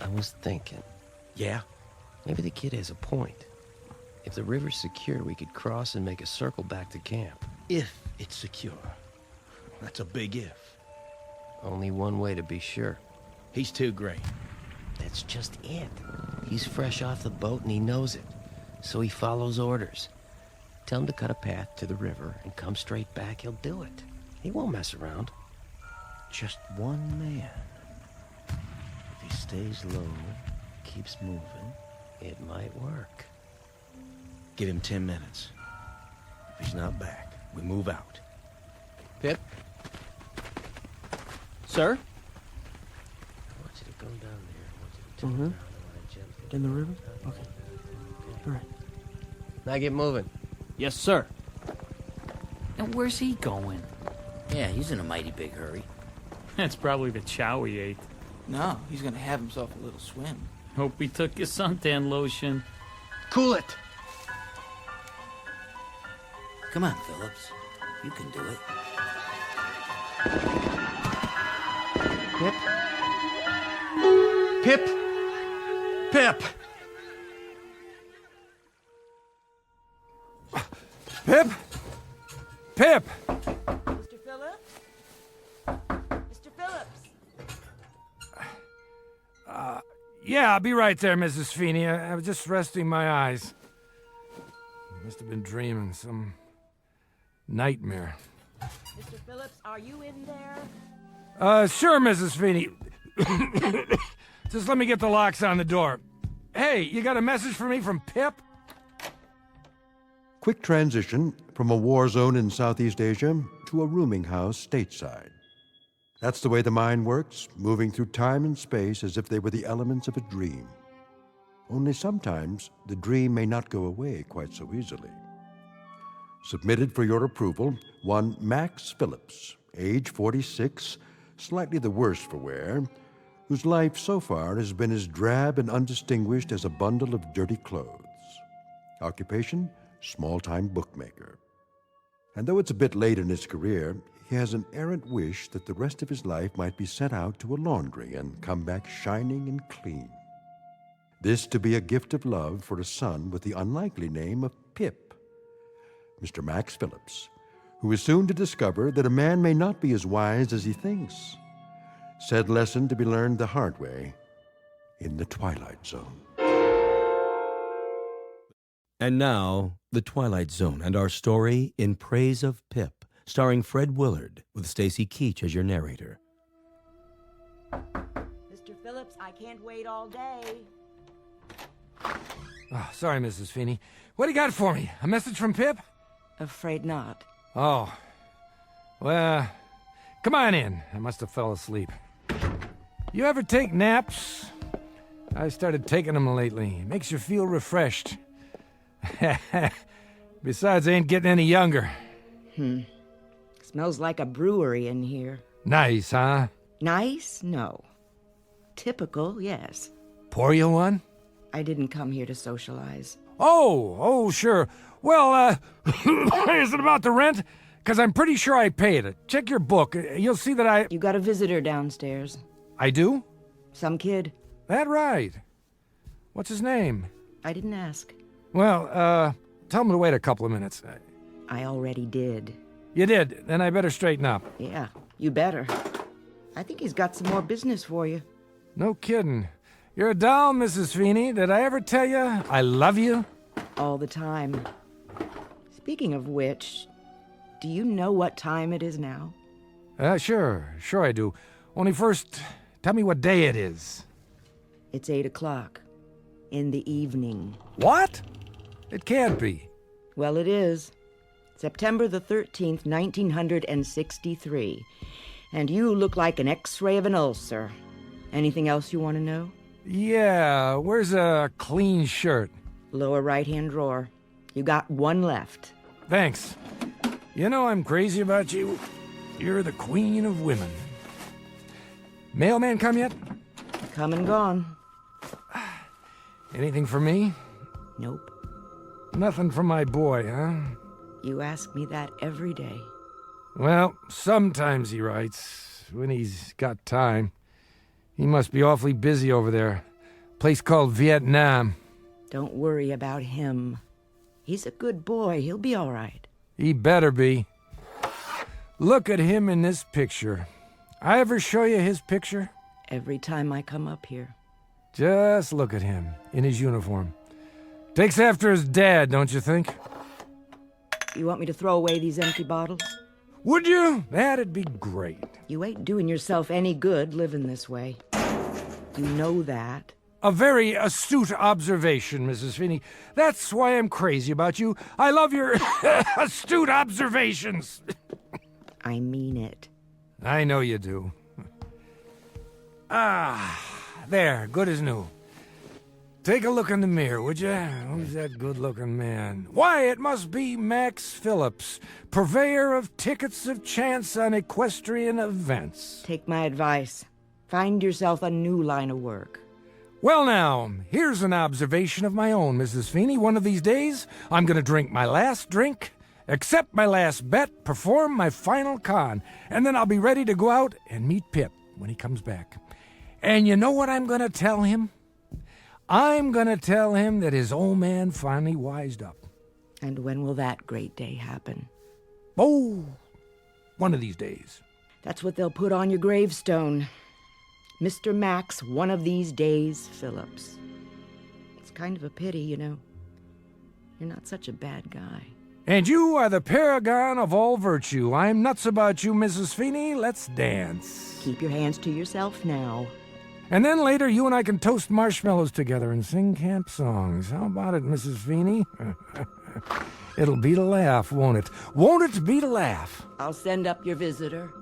S17: I was thinking.
S16: Yeah?
S17: Maybe the kid has a point. If the river's secure, we could cross and make a circle back to camp.
S16: If it's secure. That's a big if.
S17: Only one way to be sure.
S16: He's too great.
S17: That's just it. He's fresh off the boat and he knows it. So he follows orders. Tell him to cut a path to the river and come straight back, he'll do it. He won't mess around.
S16: Just one man. If he stays low, keeps moving,
S17: it might work.
S16: Give him 10 minutes. If he's not back, we move out.
S17: Pip?
S19: Sir?
S17: I want you to go down there. I want you to turn around. I want to jump
S19: In the river? Okay. All right.
S17: Now get moving.
S19: Yes, sir.
S15: Now, where's he going?
S20: Yeah, he's in a mighty big hurry.
S15: That's probably the chow he ate.
S18: No, he's gonna have himself a little swim.
S15: Hope he took his suntan lotion.
S17: Cool it!
S20: Come on, Phillips. You can do it.
S3: Pip? Pip? Pip! Pip? Pip!
S12: Mr. Phillips? Mr. Phillips?
S3: Yeah, I'll be right there, Mrs. Feeney. I was just resting my eyes. Must have been dreaming some nightmare.
S12: Mr. Phillips, are you in there?
S3: Sure, Mrs. Feeney. Just let me get the locks on the door. Hey, you got a message for me from Pip?
S1: Quick transition from a war zone in Southeast Asia to a rooming house stateside. That's the way the mind works, moving through time and space as if they were the elements of a dream. Only sometimes the dream may not go away quite so easily. Submitted for your approval, one Max Phillips, age 46, slightly the worse for wear, whose life so far has been as drab and undistinguished as a bundle of dirty clothes. Occupation? Small-time bookmaker. And though it's a bit late in his career, he has an errant wish that the rest of his life might be sent out to a laundry and come back shining and clean. This to be a gift of love for a son with the unlikely name of Pip. Mr. Max Phillips, who is soon to discover that a man may not be as wise as he thinks. Said lesson to be learned the hard way in the Twilight Zone.
S7: And now, The Twilight Zone and our story In Praise of Pip, starring Fred Willard, with Stacy Keach as your narrator.
S12: Mr. Phillips, I can't wait all day.
S3: Oh, sorry, Mrs. Feeney. What do you got for me? A message from Pip?
S12: Afraid not.
S3: Oh. Well, come on in. I must have fell asleep. You ever take naps? I started taking them lately. It makes you feel refreshed. Besides, I ain't getting any younger.
S12: Smells like a brewery in here.
S3: Nice, huh?
S12: Nice? No. Typical, yes.
S3: Pour you one?
S12: I didn't come here to socialize.
S3: Oh, sure. Well, is it about the rent? Because I'm pretty sure I paid it. Check your book. You'll see that I...
S12: You got a visitor downstairs.
S3: I do?
S12: Some kid.
S3: That right. What's his name?
S12: I didn't ask.
S3: Well, tell him to wait a couple of minutes.
S12: I already did.
S3: You did? Then I better straighten up.
S12: Yeah, you better. I think he's got some more business for you.
S3: No kidding. You're a doll, Mrs. Feeney. Did I ever tell you I love you?
S12: All the time. Speaking of which, do you know what time it is now?
S3: Sure I do. Only first, tell me what day it is.
S12: It's 8 o'clock. In the evening.
S3: What? It can't be.
S12: Well, it is. September the 13th, 1963. And you look like an X-ray of an ulcer. Anything else you want to know?
S3: Yeah, where's a clean shirt?
S12: Lower right-hand drawer. You got one left.
S3: Thanks. You know I'm crazy about you. You're the queen of women. Mailman come yet?
S12: Come and gone.
S3: Anything for me?
S12: Nope.
S3: Nothing for my boy, huh?
S12: You ask me that every day.
S3: Well, sometimes he writes, when he's got time. He must be awfully busy over there. Place called Vietnam.
S12: Don't worry about him. He's a good boy. He'll be all right.
S3: He better be. Look at him in this picture. I ever show you his picture?
S12: Every time I come up here.
S3: Just look at him, in his uniform. Takes after his dad, don't you think?
S12: You want me to throw away these empty bottles?
S3: Would you? That'd be great.
S12: You ain't doing yourself any good living this way. You know that.
S3: A very astute observation, Mrs. Feeney. That's why I'm crazy about you. I love your astute observations.
S12: I mean it.
S3: I know you do. There, good as new. Take a look in the mirror, would you? Who's that good-looking man? Why, it must be Max Phillips, purveyor of tickets of chance on equestrian events.
S12: Take my advice. Find yourself a new line of work.
S3: Well, now, here's an observation of my own, Mrs. Feeney. One of these days, I'm going to drink my last drink, accept my last bet, perform my final con, and then I'll be ready to go out and meet Pip when he comes back. And you know what I'm going to tell him? I'm going to tell him that his old man finally wised up.
S12: And when will that great day happen?
S3: Oh, one of these days.
S12: That's what they'll put on your gravestone. Mr. Max, one of these days, Phillips. It's kind of a pity, you know. You're not such a bad guy.
S3: And you are the paragon of all virtue. I'm nuts about you, Mrs. Feeney. Let's dance.
S12: Keep your hands to yourself now.
S3: And then later, you and I can toast marshmallows together and sing camp songs. How about it, Mrs. Feeney? It'll be to laugh, won't it? Won't it be to laugh?
S12: I'll send up your visitor.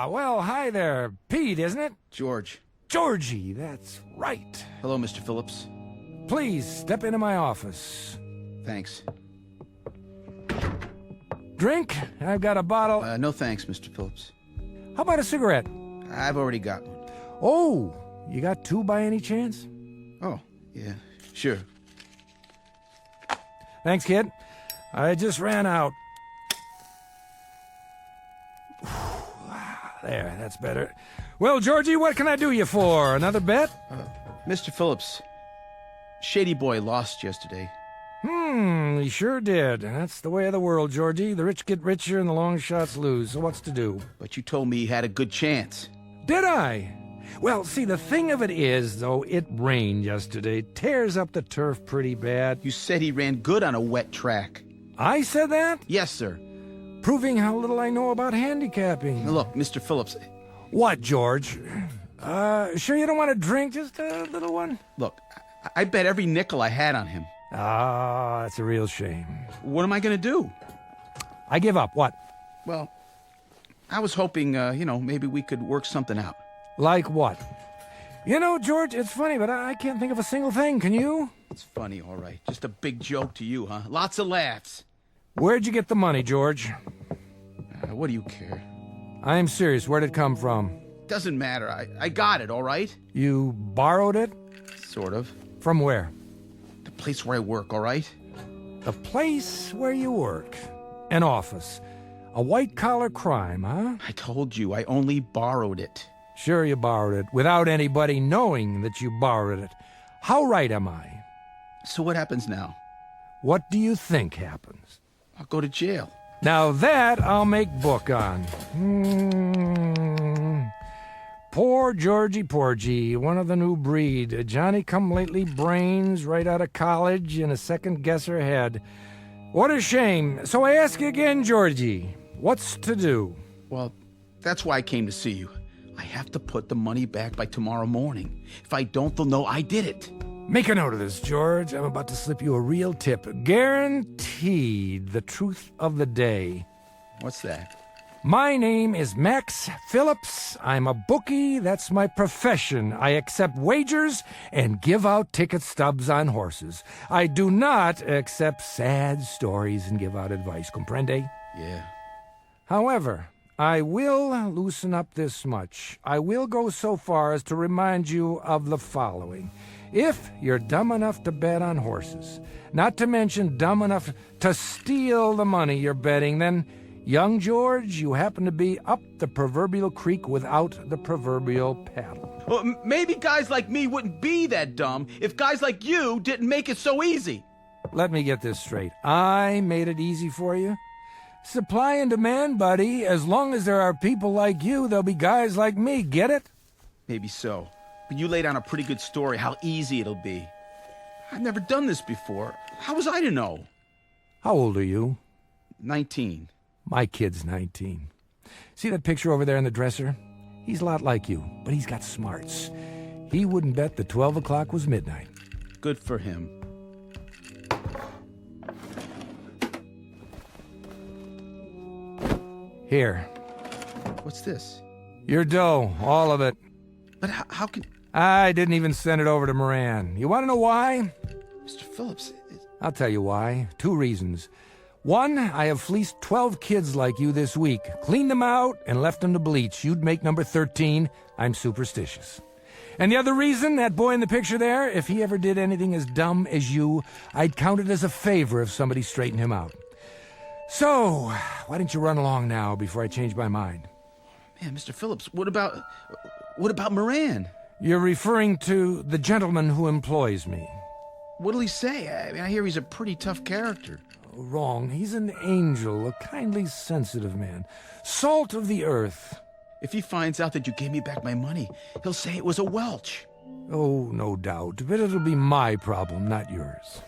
S3: Well, hi there. Pete, isn't it?
S21: George.
S3: Georgie, that's right.
S21: Hello, Mr. Phillips.
S3: Please, step into my office.
S21: Thanks.
S3: Drink? I've got a bottle.
S21: No thanks, Mr. Phillips.
S3: How about a cigarette?
S21: I've already got one.
S3: Oh, you got two by any chance?
S21: Oh, yeah, sure.
S3: Thanks, kid. I just ran out. There, that's better. Well, Georgie, what can I do you for? Another bet?
S21: Mr. Phillips, Shady Boy lost yesterday.
S3: He sure did. That's the way of the world, Georgie. The rich get richer and the long shots lose. So what's to do?
S21: But you told me he had a good chance.
S3: Did I? Well, see, the thing of it is, though, it rained yesterday. Tears up the turf pretty bad.
S21: You said he ran good on a wet track.
S3: I said that?
S21: Yes, sir.
S3: Proving how little I know about handicapping.
S21: Now look, Mr. Phillips.
S3: What, George? Sure you don't want to drink? Just a little one?
S21: Look, I bet every nickel I had on him.
S3: Ah, that's a real shame.
S21: What am I going to do?
S3: I give up. What?
S21: Well, I was hoping, maybe we could work something out.
S3: Like what? You know, George, it's funny, but I can't think of a single thing. Can you?
S21: It's funny, all right. Just a big joke to you, huh? Lots of laughs.
S3: Where'd you get the money, George?
S21: What do you care?
S3: I'm serious. Where'd it come from?
S21: Doesn't matter. I got it, all right?
S3: You borrowed it?
S21: Sort of.
S3: From where?
S21: The place where I work, all right?
S3: The place where you work. An office. A white-collar crime, huh?
S21: I told you, I only borrowed it.
S3: Sure you borrowed it, without anybody knowing that you borrowed it. How right am I?
S21: So what happens now?
S3: What do you think happens?
S21: I'll go to jail.
S3: Now that I'll make book on. Poor Georgie Porgy, one of the new breed. A Johnny-come-lately brains right out of college and a second-guesser head. What a shame. So I ask you again, Georgie, what's to do?
S21: Well, that's why I came to see you. I have to put the money back by tomorrow morning. If I don't, they'll know I did it.
S3: Make a note of this, George. I'm about to slip you a real tip. Guaranteed the truth of the day.
S21: What's that?
S3: My name is Max Phillips. I'm a bookie. That's my profession. I accept wagers and give out ticket stubs on horses. I do not accept sad stories and give out advice. Comprende?
S21: Yeah.
S3: However, I will loosen up this much. I will go so far as to remind you of the following. If you're dumb enough to bet on horses, not to mention dumb enough to steal the money you're betting, then, young George, you happen to be up the proverbial creek without the proverbial paddle.
S21: Well, maybe guys like me wouldn't be that dumb if guys like you didn't make it so easy.
S3: Let me get this straight. I made it easy for you? Supply and demand, buddy. As long as there are people like you, there'll be guys like me. Get it?
S21: Maybe so. But you laid on a pretty good story how easy it'll be. I've never done this before. How was I to know?
S3: How old are you?
S21: 19.
S3: My kid's 19. See that picture over there in the dresser? He's a lot like you, but he's got smarts. He wouldn't bet that 12 o'clock was midnight.
S21: Good for him.
S3: Here.
S21: What's this?
S3: Your dough, all of it.
S21: But how can...
S3: I didn't even send it over to Moran. You want to know why?
S21: Mr. Phillips...
S3: I'll tell you why. 2 reasons. 1, I have fleeced 12 kids like you this week, cleaned them out, and left them to bleach. You'd make number 13. I'm superstitious. And the other reason, that boy in the picture there, if he ever did anything as dumb as you, I'd count it as a favor if somebody straightened him out. So, why don't you run along now before I change my mind?
S21: Man, Mr. Phillips, what about Moran?
S3: You're referring to the gentleman who employs me.
S21: What'll he say? I mean, I hear he's a pretty tough character.
S3: Wrong. He's an angel, a kindly, sensitive man. Salt of the earth.
S21: If he finds out that you gave me back my money, he'll say it was a welch.
S3: Oh, no doubt. But it'll be my problem, not yours.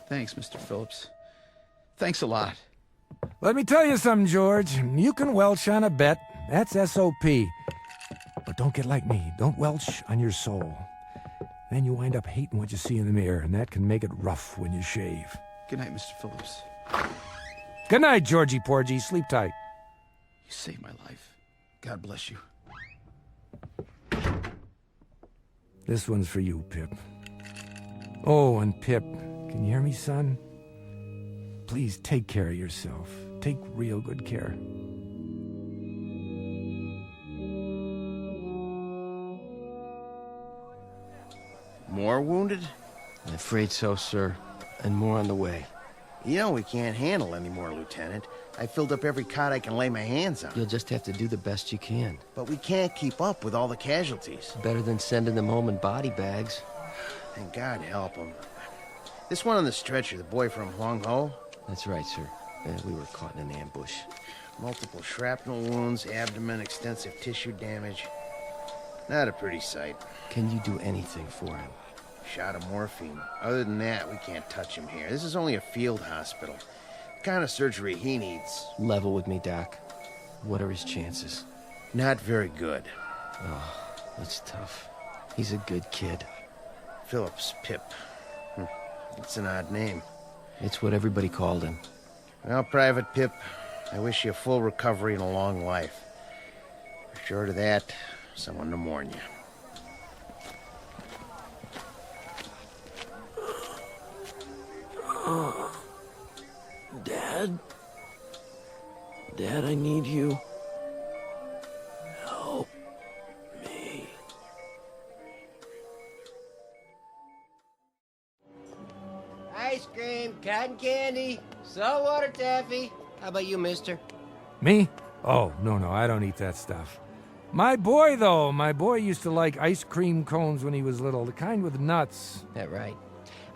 S21: Thanks, Mr. Phillips. Thanks a lot.
S3: Let me tell you something, George. You can welch on a bet. That's S.O.P. But don't get like me. Don't welch on your soul. Then you wind up hating what you see in the mirror, and that can make it rough when you shave.
S21: Good night, Mr. Phillips.
S3: Good night, Georgie Porgy. Sleep tight.
S21: You saved my life. God bless you.
S3: This one's for you, Pip. Oh, and Pip, can you hear me, son? Please take care of yourself. Take real good care.
S16: More wounded?
S17: I'm afraid so, sir. And more on the way.
S16: You know we can't handle any more, Lieutenant. I filled up every cot I can lay my hands on.
S17: You'll just have to do the best you can.
S16: But we can't keep up with all the casualties.
S17: Better than sending them home in body bags.
S16: And God help them. This one on the stretcher, the boy from Huang Ho?
S17: That's right, sir. We were caught in an ambush.
S16: Multiple shrapnel wounds, abdomen, extensive tissue damage. Not a pretty sight.
S17: Can you do anything for him?
S16: Shot of morphine. Other than that, we can't touch him here. This is only a field hospital. The kind of surgery he needs.
S17: Level with me, Doc. What are his chances?
S16: Not very good.
S17: Oh, that's tough. He's a good kid.
S16: Phillips Pip. It's an odd name.
S17: It's what everybody called him.
S16: Well, Private Pip, I wish you a full recovery and a long life. Short of that, someone to mourn you.
S17: Dad? Dad, I need you. Help me. Ice cream, cotton candy, saltwater taffy. How about you, mister?
S3: Me? Oh, no, I don't eat that stuff. My boy, though, used to like ice cream cones when he was little, the kind with nuts.
S17: That right.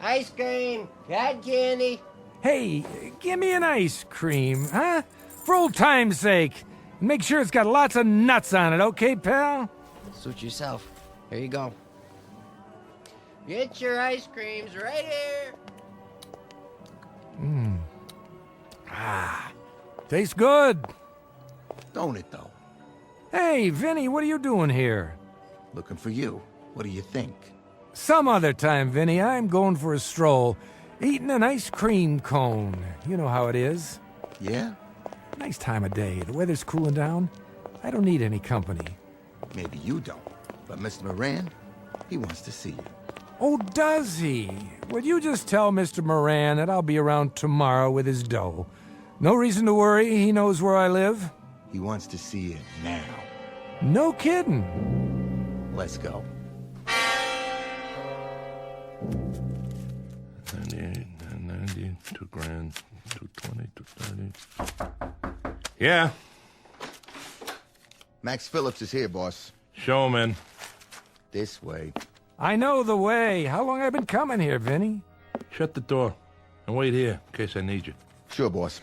S17: Ice cream, cotton candy.
S3: Hey, give me an ice cream, huh? For old time's sake. Make sure it's got lots of nuts on it, okay, pal?
S17: Suit yourself. Here you go. Get your ice creams right here.
S3: Tastes good.
S6: Don't it, though?
S3: Hey, Vinny, what are you doing here?
S6: Looking for you. What do you think?
S3: Some other time, Vinny, I'm going for a stroll. Eating an ice cream cone. You know how it is.
S6: Yeah?
S3: Nice time of day. The weather's cooling down. I don't need any company.
S6: Maybe you don't. But Mr. Moran, he wants to see you.
S3: Oh, does he? Would you just tell Mr. Moran that I'll be around tomorrow with his dough? No reason to worry. He knows where I live.
S6: He wants to see you now.
S3: No kidding.
S6: Let's go.
S11: 98, 90, 2 grand, 220, 230. Yeah?
S6: Max Phillips is here, boss.
S11: Show him in.
S6: This way.
S3: I know the way. How long have I been coming here, Vinny?
S11: Shut the door and wait here in case I need you.
S6: Sure, boss.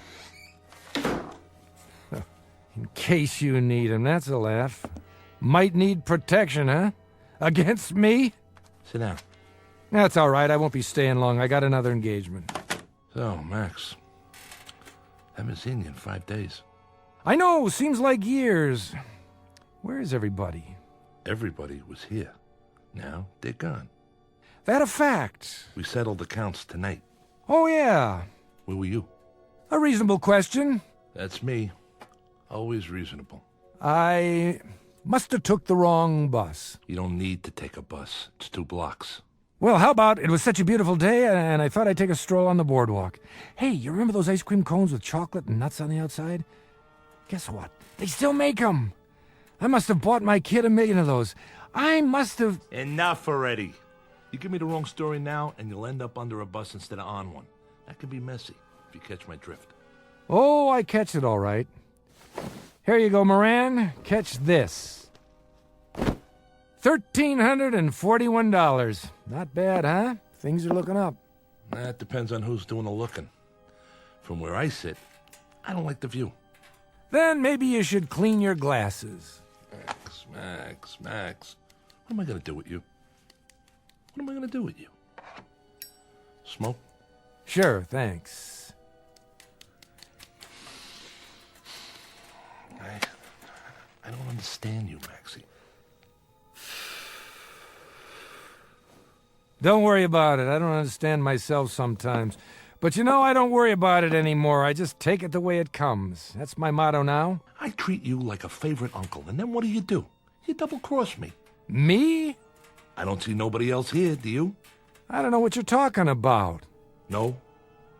S3: In case you need him, that's a laugh. Might need protection, huh? Against me?
S11: Sit down.
S3: That's all right. I won't be staying long. I got another engagement.
S11: So, Max, haven't seen you in 5 days.
S3: I know. Seems like years. Where is everybody?
S11: Everybody was here. Now they're gone.
S3: That a fact?
S11: We settled accounts tonight.
S3: Oh, yeah.
S11: Where were you?
S3: A reasonable question.
S11: That's me. Always reasonable.
S3: I must have took the wrong bus.
S11: You don't need to take a bus. It's 2 blocks.
S3: Well, how about it was such a beautiful day, and I thought I'd take a stroll on the boardwalk. Hey, you remember those ice cream cones with chocolate and nuts on the outside? Guess what? They still make them. I must have bought my kid 1,000,000 of those. I must have...
S11: Enough already. You give me the wrong story now, and you'll end up under a bus instead of on one. That could be messy, if you catch my drift.
S3: Oh, I catch it all right. Here you go, Moran. Catch this. $1,341. Not bad, huh? Things are looking up.
S11: That depends on who's doing the looking. From where I sit, I don't like the view.
S3: Then maybe you should clean your glasses.
S11: Max. What am I going to do with you? What am I going to do with you? Smoke?
S3: Sure, thanks.
S11: I don't understand you, Maxie.
S3: Don't worry about it. I don't understand myself sometimes. But you know, I don't worry about it anymore. I just take it the way it comes. That's my motto now.
S11: I treat you like a favorite uncle, and then what do? You double-cross me.
S3: Me?
S11: I don't see nobody else here, do you?
S3: I don't know what you're talking about.
S11: No?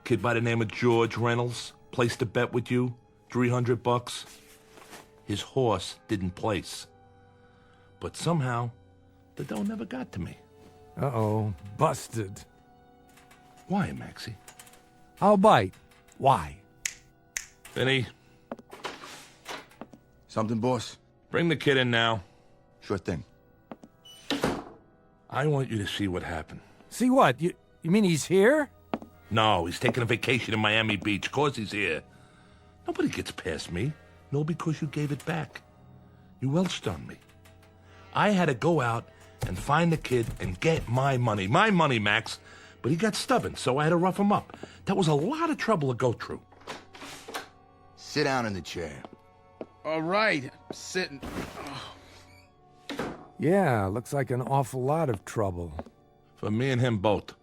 S11: Kid by the name of George Reynolds placed a bet with you, $300. His horse didn't place. But somehow, the dough never got to me.
S3: Uh-oh. Busted.
S11: Why, Maxie?
S3: I'll bite. Why?
S11: Vinny.
S6: Something, boss?
S11: Bring the kid in now.
S6: Sure thing.
S11: I want you to see what happened.
S3: See what? You mean he's here?
S11: No, he's taking a vacation in Miami Beach. 'Cause he's here. Nobody gets past me. No, because you gave it back. You welched on me. I had to go out and find the kid and get my money. My money, Max. But he got stubborn, so I had to rough him up. That was a lot of trouble to go through.
S6: Sit down in the chair.
S21: All right, sitting.
S3: Yeah, looks like an awful lot of trouble.
S11: For me and him both.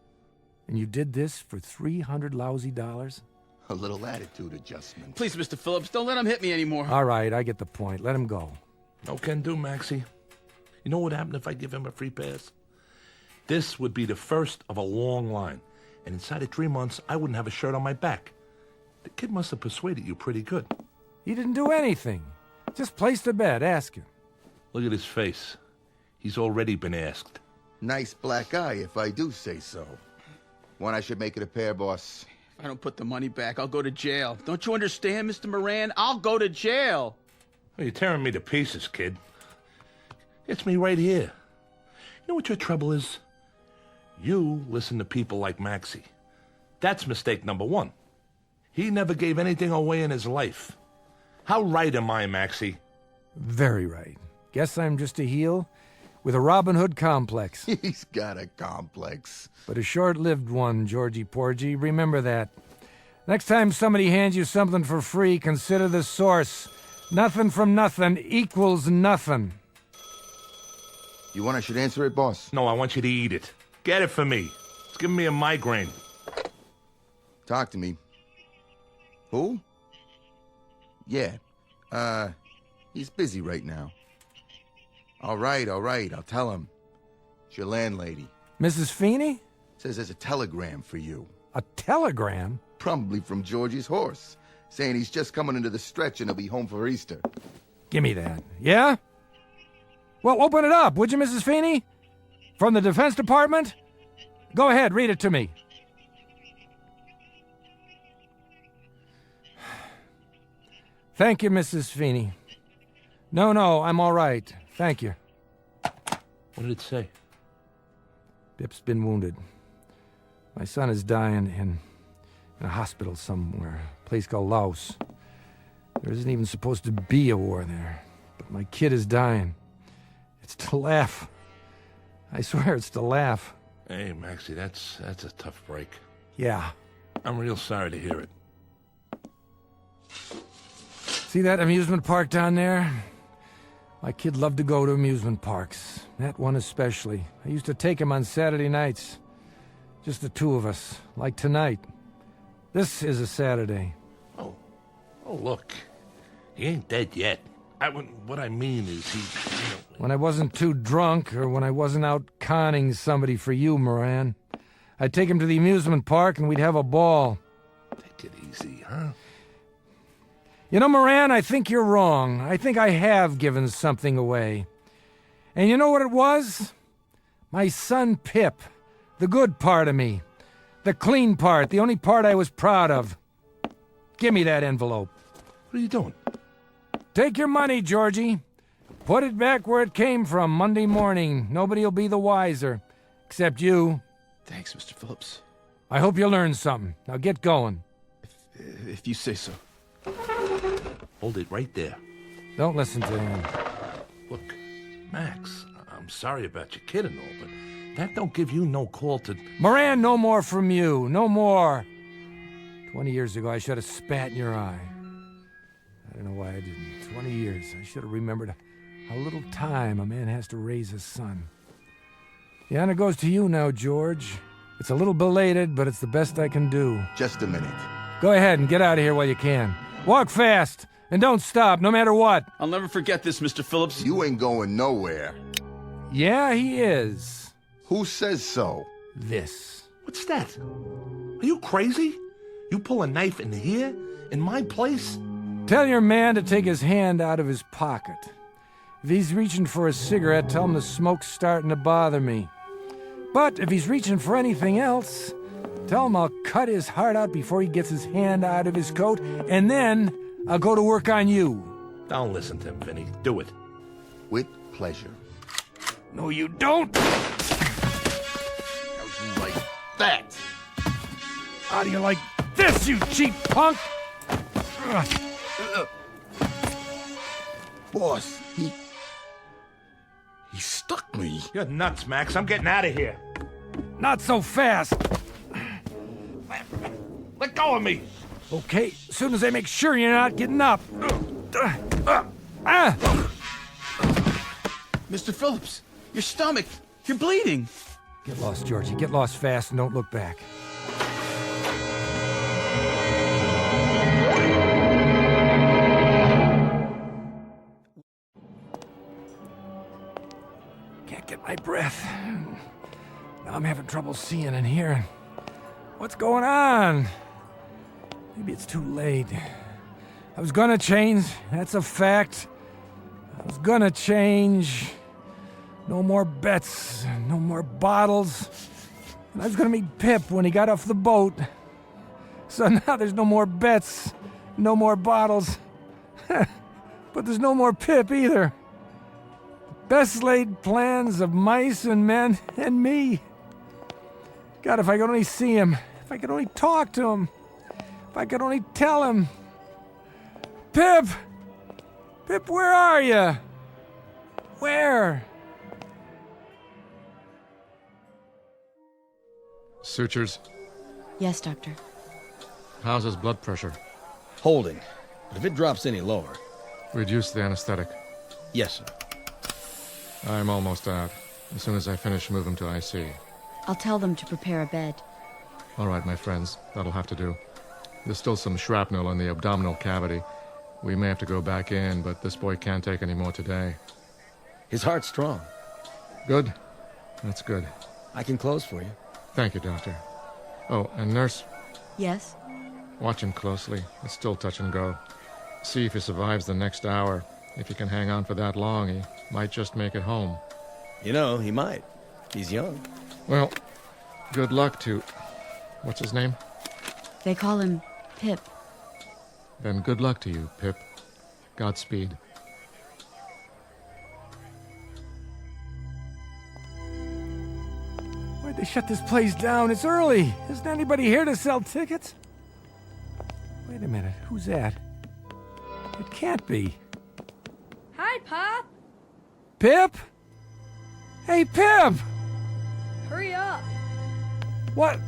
S3: And you did this for $300 lousy dollars?
S6: A little attitude adjustment.
S21: Please, Mr. Phillips, don't let him hit me anymore.
S3: All right, I get the point. Let him go.
S11: No can do, Maxie. You know what happened if I give him a free pass? This would be the first of a long line. And inside of 3 months, I wouldn't have a shirt on my back. The kid must have persuaded you pretty good.
S3: He didn't do anything. Just placed a bet. Ask him.
S11: Look at his face. He's already been asked.
S6: Nice black eye, if I do say so. One I should make it a pair, boss.
S21: If I don't put the money back, I'll go to jail. Don't you understand, Mr. Moran? I'll go to jail.
S11: Well, you're tearing me to pieces, kid. It's me right here. You know what your trouble is? You listen to people like Maxie. That's mistake number 1. He never gave anything away in his life. How right am I, Maxie?
S3: Very right. Guess I'm just a heel with a Robin Hood complex.
S6: He's got a complex.
S3: But a short-lived one, Georgie Porgy. Remember that. Next time somebody hands you something for free, consider the source. Nothing from nothing equals nothing.
S6: You want I should answer it, boss?
S11: No, I want you to eat it. Get it for me. It's giving me a migraine.
S6: Talk to me. Who? Yeah. He's busy right now. All right, I'll tell him. It's your landlady.
S3: Mrs. Feeney?
S6: Says there's a telegram for you.
S3: A telegram?
S6: Probably from Georgie's horse, saying he's just coming into the stretch and he'll be home for Easter.
S3: Give me that. Yeah? Well, open it up, would you, Mrs. Feeney? From the Defense Department? Go ahead, read it to me. Thank you, Mrs. Feeney. No, I'm all right. Thank you.
S11: What did it say?
S3: Bip's been wounded. My son is dying in a hospital somewhere, a place called Laos. There isn't even supposed to be a war there, but my kid is dying. It's to laugh. I swear it's to laugh.
S11: Hey, Maxie, that's a tough break.
S3: Yeah.
S11: I'm real sorry to hear it.
S3: See that amusement park down there? My kid loved to go to amusement parks. That one especially. I used to take him on Saturday nights. Just the two of us, like tonight. This is a Saturday.
S11: Oh, look. He ain't dead yet. What I mean is he...
S3: When I wasn't too drunk, or when I wasn't out conning somebody for you, Moran, I'd take him to the amusement park and we'd have a ball.
S11: Take it easy, huh?
S3: You know, Moran, I think you're wrong. I think I have given something away. And you know what it was? My son Pip. The good part of me. The clean part. The only part I was proud of. Give me that envelope.
S11: What are you doing?
S3: Take your money, Georgie. Put it back where it came from Monday morning. Nobody'll be the wiser. Except you.
S21: Thanks, Mr. Phillips.
S3: I hope you learned something. Now get going.
S21: If you say so.
S11: Hold it right there.
S3: Don't listen to him.
S11: Look, Max, I'm sorry about your kid and all, but that don't give you no call to...
S3: Moran, no more from you. No more. 20 years ago, I should have spat in your eye. I don't know why I didn't. 20 years. I should have remembered how little time a man has to raise his son. The honor goes to you now, George. It's a little belated, but it's the best I can do.
S6: Just a minute.
S3: Go ahead and get out of here while you can. Walk fast, and don't stop, no matter what.
S21: I'll never forget this, Mr. Phillips.
S6: You ain't going nowhere.
S3: Yeah, he is.
S6: Who says so?
S3: This.
S11: What's that? Are you crazy? You pull a knife in here? In my place?
S3: Tell your man to take his hand out of his pocket. If he's reaching for a cigarette, tell him the smoke's starting to bother me. But if he's reaching for anything else, tell him I'll cut his heart out before he gets his hand out of his coat, and then I'll go to work on you.
S11: Don't listen to him, Vinny. Do it.
S6: With pleasure.
S3: No, you don't.
S6: How'd you like that?
S3: How do you like this, you cheap punk?
S6: Boss, he stuck me.
S11: You're nuts, Max. I'm getting out of here.
S3: Not so fast.
S11: Let go of me.
S3: Okay, as soon as I make sure you're not getting up.
S21: Mr. Phillips, your stomach. You're bleeding.
S3: Get lost, Georgie. Get lost fast and don't look back. Can't get my breath. Now I'm having trouble seeing and hearing. What's going on? Maybe it's too late. I was gonna change, that's a fact. I was gonna change. No more bets, no more bottles. And I was gonna meet Pip when he got off the boat. So now there's no more bets, no more bottles. But there's no more Pip either. Best laid plans of mice and men and me. God, if I could only see him. If I could only talk to him. If I could only tell him. Pip! Pip, where are you? Where?
S4: Searchers.
S22: Yes, Doctor.
S4: How's his blood pressure?
S16: Holding. But if it drops any lower...
S4: Reduce the anesthetic.
S16: Yes, sir.
S4: I'm almost out. As soon as I finish, move him to IC.
S22: I'll tell them to prepare a bed.
S4: All right, my friends. That'll have to do. There's still some shrapnel in the abdominal cavity. We may have to go back in, but this boy can't take any more today.
S16: His heart's strong.
S4: Good. That's good.
S16: I can close for you.
S4: Thank you, Doctor. Oh, and nurse,
S22: Yes?
S4: watch him closely. It's still touch and go. See if he survives the next hour. If he can hang on for that long, he might just make it home.
S16: You know, he might. He's young.
S4: Well, good luck to... What's his name?
S22: They call him Pip.
S4: Then good luck to you, Pip. Godspeed.
S3: Why'd they shut this place down? It's early. Isn't anybody here to sell tickets? Wait a minute. Who's that? It can't be.
S9: Hi, Pop.
S3: Pip? Hey, Pip!
S9: Hurry up.
S3: What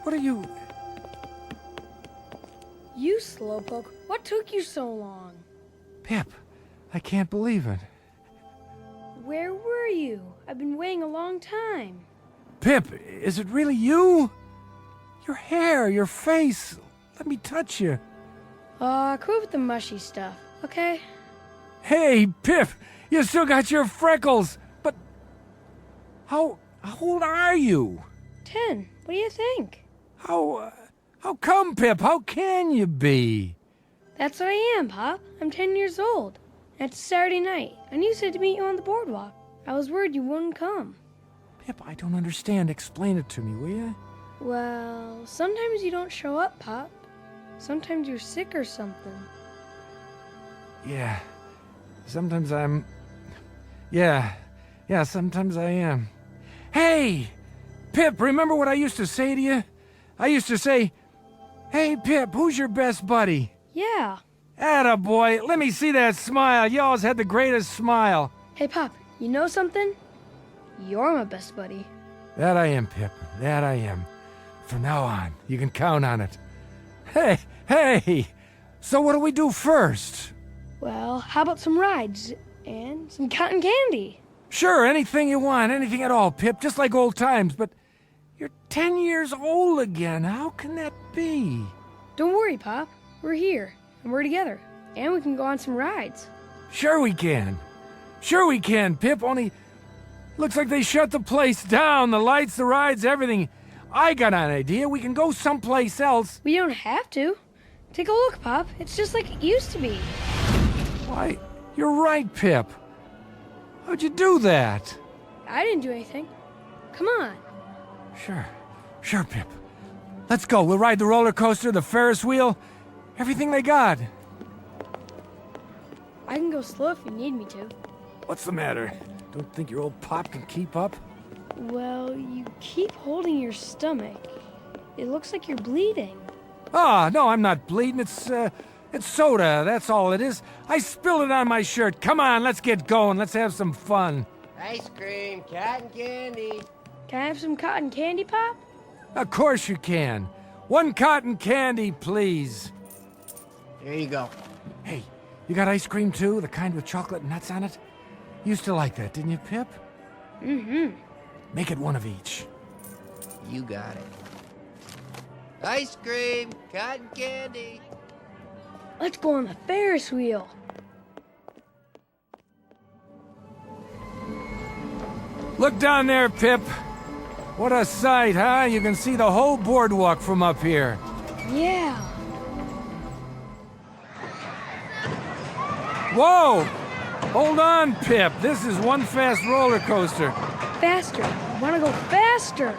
S3: are you...
S9: You slowpoke. What took you so long?
S3: Pip, I can't believe it.
S9: Where were you? I've been waiting a long time.
S3: Pip, is it really you? Your hair, your face. Let me touch you.
S9: Quit with the mushy stuff, okay?
S3: Hey, Pip, you still got your freckles. But how old are you?
S9: 10. What do you think?
S3: How come, Pip? How can you be?
S9: That's what I am, Pop. I'm 10 years old. And it's Saturday night, and you said to meet you on the boardwalk. I was worried you wouldn't come.
S3: Pip, I don't understand. Explain it to me, will you?
S9: Well, sometimes you don't show up, Pop. Sometimes you're sick or something.
S3: Yeah. Sometimes I'm... Yeah, sometimes I am. Hey! Pip, remember what I used to say to you? I used to say, "Hey, Pip, who's your best buddy?"
S9: Yeah.
S3: Attaboy, let me see that smile. You always had the greatest smile.
S9: Hey, Pop, you know something? You're my best buddy.
S3: That I am, Pip. That I am. From now on, you can count on it. Hey! So what do we do first?
S9: Well, how about some rides and some cotton candy?
S3: Sure, anything you want, anything at all, Pip, just like old times, but you're 10 years old again. How can that be?
S9: Don't worry, Pop. We're here, and we're together, and we can go on some rides.
S3: Sure we can. Sure we can, Pip, only looks like they shut the place down, the lights, the rides, everything. I got an idea. We can go someplace else.
S9: We don't have to. Take a look, Pop. It's just like it used to be.
S3: Why, you're right, Pip. How'd you do that?
S9: I didn't do anything. Come on.
S3: Sure, Pip. Let's go. We'll ride the roller coaster, the Ferris wheel, everything they got.
S9: I can go slow if you need me to.
S3: What's the matter? Don't think your old pop can keep up?
S9: Well, you keep holding your stomach. It looks like you're bleeding.
S3: Ah, no, I'm not bleeding. It's soda, that's all it is. I spilled it on my shirt. Come on, let's get going. Let's have some fun.
S2: Ice cream, cotton candy.
S9: Can I have some cotton candy, Pop?
S3: Of course you can. One cotton candy, please.
S2: Here you go.
S3: Hey, you got ice cream too? The kind with chocolate and nuts on it? You used to like that, didn't you, Pip?
S9: Mm-hmm.
S3: Make it one of each.
S2: You got it. Ice cream, cotton candy.
S9: Let's go on the Ferris wheel.
S3: Look down there, Pip. What a sight, huh? You can see the whole boardwalk from up here.
S9: Yeah.
S3: Whoa! Hold on, Pip. This is one fast roller coaster.
S9: Faster. I want to go faster.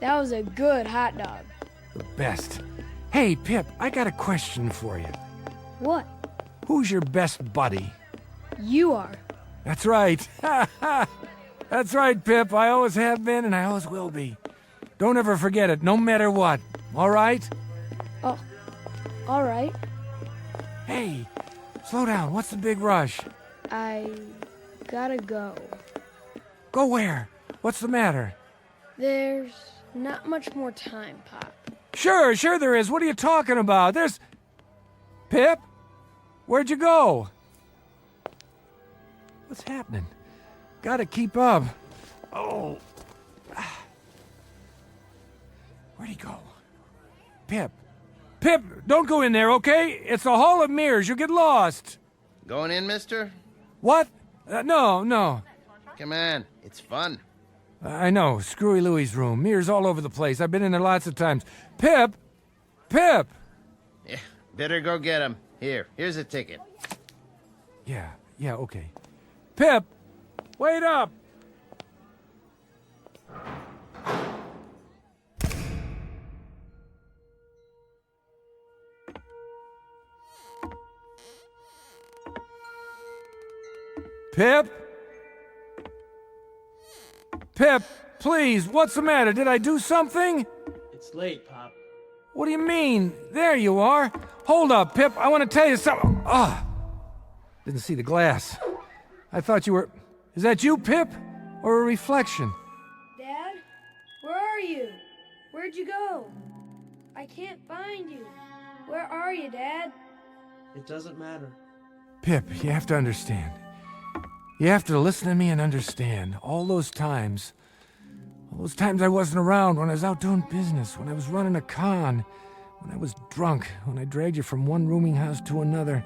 S9: That was a good hot dog.
S3: The best. Hey, Pip, I got a question for you.
S9: What?
S3: Who's your best buddy?
S9: You are.
S3: That's right. That's right, Pip. I always have been and I always will be. Don't ever forget it, no matter what. All right?
S9: Oh, all right.
S3: Hey, slow down. What's the big rush?
S9: I gotta go.
S3: Go where? What's the matter?
S9: There's not much more time, Pop.
S3: Sure there is. What are you talking about? There's... Pip? Where'd you go? What's happening? Gotta keep up. Oh. Where'd he go? Pip. Pip, don't go in there, okay? It's the Hall of Mirrors. You'll get lost.
S8: Going in, mister?
S3: What? No.
S8: Come on, it's fun.
S3: I know. Screwy Louie's room. Mirrors all over the place. I've been in there lots of times. Pip! Pip!
S8: Yeah, better go get him. Here's a ticket.
S3: Yeah, okay. Pip! Wait up! Pip? Pip, please, what's the matter? Did I do something?
S19: It's late, Pop.
S3: What do you mean? There you are. Hold up, Pip, I want to tell you something. Didn't see the glass. I thought you were... Is that you, Pip? Or a reflection?
S9: Dad? Where are you? Where'd you go? I can't find you. Where are you, Dad?
S19: It doesn't matter.
S3: Pip, you have to understand. You have to listen to me and understand. All those times I wasn't around, when I was out doing business, when I was running a con, when I was drunk, when I dragged you from one rooming house to another.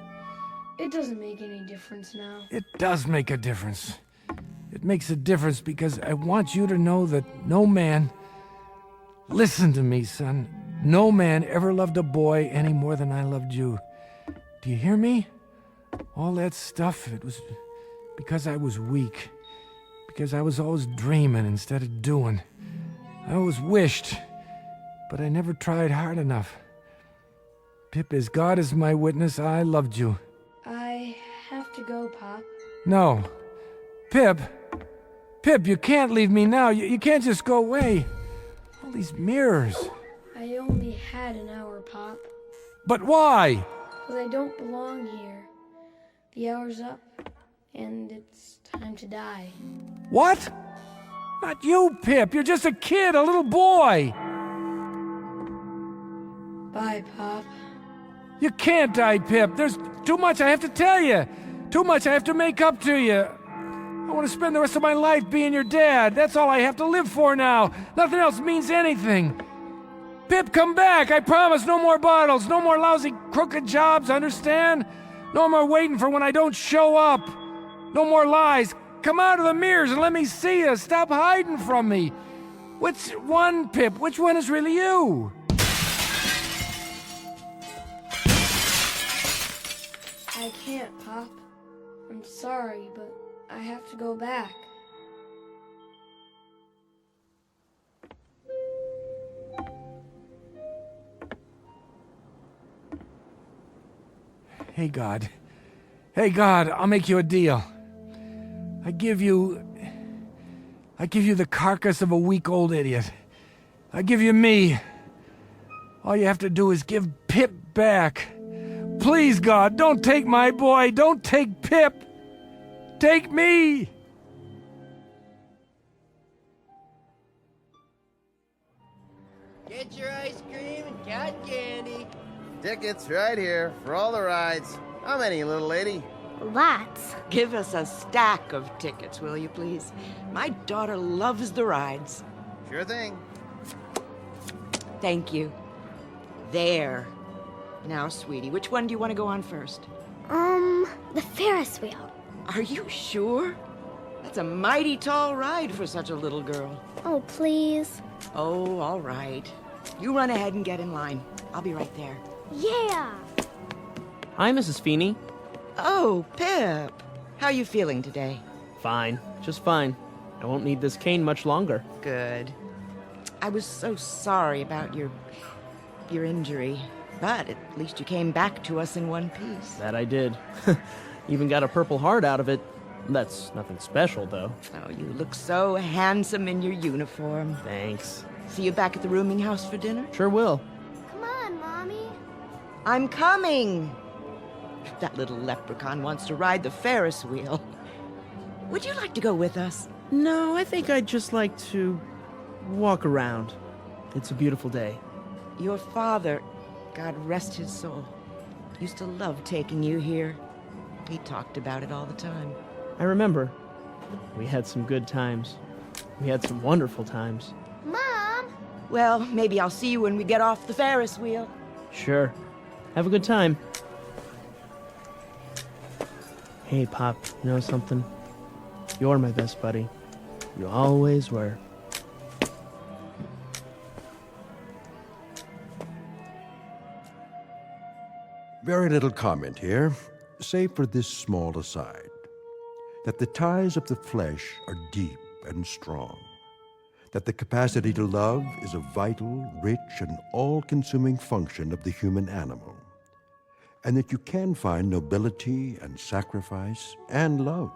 S9: It doesn't make any difference now.
S3: It does make a difference. It makes a difference because I want you to know that no man... Listen to me, son. No man ever loved a boy any more than I loved you. Do you hear me? All that stuff, it was... because I was weak. Because I was always dreaming instead of doing. I always wished, but I never tried hard enough. Pip, as God is my witness, I loved you.
S9: I have to go, Pop.
S3: No. Pip, you can't leave me now. You can't just go away. All these mirrors.
S9: I only had an hour, Pop.
S3: But why?
S9: Because I don't belong here. The hour's up. And it's time to die.
S3: What? Not you, Pip. You're just a kid, a little boy.
S9: Bye, Pop.
S3: You can't die, Pip. There's too much I have to tell you. Too much I have to make up to you. I want to spend the rest of my life being your dad. That's all I have to live for now. Nothing else means anything. Pip, come back. I promise. No more bottles. No more lousy, crooked jobs, understand? No more waiting for when I don't show up. No more lies. Come out of the mirrors and let me see you. Stop hiding from me. Which one, Pip? Which one is really you?
S9: I can't, Pop. I'm sorry, but I have to go back.
S3: Hey, God. Hey, God, I'll make you a deal. I give you the carcass of a weak old idiot. I give you me. All you have to do is give Pip back. Please, God, don't take my boy. Don't take Pip. Take me.
S8: Get your ice cream and cotton candy. Tickets right here for all the rides. How many, little lady?
S12: Lots. Give us a stack of tickets, will you please? My daughter loves the rides.
S8: Sure thing.
S12: Thank you. There. Now, sweetie, which one do you want to go on first?
S14: The Ferris wheel.
S12: Are you sure? That's a mighty tall ride for such a little girl.
S14: Oh, please.
S12: Oh, all right. You run ahead and get in line. I'll be right there.
S14: Yeah.
S23: Hi, Mrs. Feeney.
S12: Oh, Pip. How you feeling today?
S23: Fine. Just fine. I won't need this cane much longer.
S12: Good. I was so sorry about your injury, but at least you came back to us in one piece.
S23: That I did. Even got a Purple Heart out of it. That's nothing special, though.
S12: Oh, you look so handsome in your uniform.
S23: Thanks.
S12: See you back at the rooming house for dinner?
S23: Sure will.
S14: Come on, Mommy.
S12: I'm coming. That little leprechaun wants to ride the Ferris wheel. Would you like to go with us?
S23: No, I think I'd just like to walk around. It's a beautiful day.
S12: Your father, God rest his soul, used to love taking you here. He talked about it all the time.
S23: I remember. We had some good times. We had some wonderful times.
S14: Mom!
S12: Well, maybe I'll see you when we get off the Ferris wheel.
S23: Sure. Have a good time. Hey, Pop, you know something? You're my best buddy. You always were.
S1: Very little comment here, save for this small aside, that the ties of the flesh are deep and strong, that the capacity to love is a vital, rich, and all-consuming function of the human animal, and that you can find nobility and sacrifice and love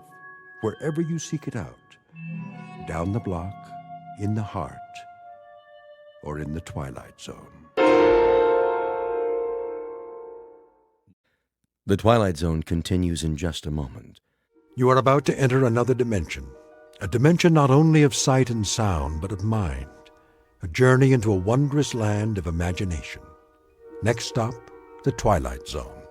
S1: wherever you seek it out, down the block, in the heart, or in the Twilight Zone.
S7: The Twilight Zone continues in just a moment.
S1: You are about to enter another dimension, a dimension not only of sight and sound, but of mind, a journey into a wondrous land of imagination. Next stop, the Twilight Zone.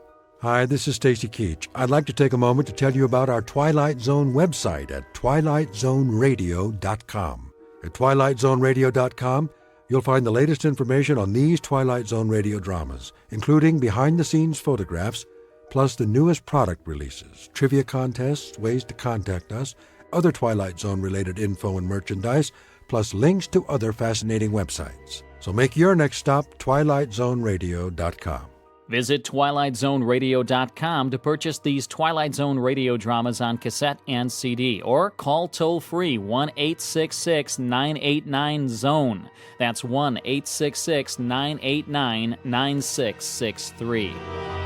S1: Hi, this is Stacy Keach. I'd like to take a moment to tell you about our Twilight Zone website at twilightzoneradio.com. At twilightzoneradio.com, you'll find the latest information on these Twilight Zone radio dramas, including behind-the-scenes photographs, plus the newest product releases, trivia contests, ways to contact us, other Twilight Zone-related info and merchandise, plus links to other fascinating websites. So make your next stop twilightzoneradio.com.
S15: Visit twilightzoneradio.com to purchase these Twilight Zone radio dramas on cassette and CD, or call toll-free 1-866-989-ZONE. That's 1-866-989-9663.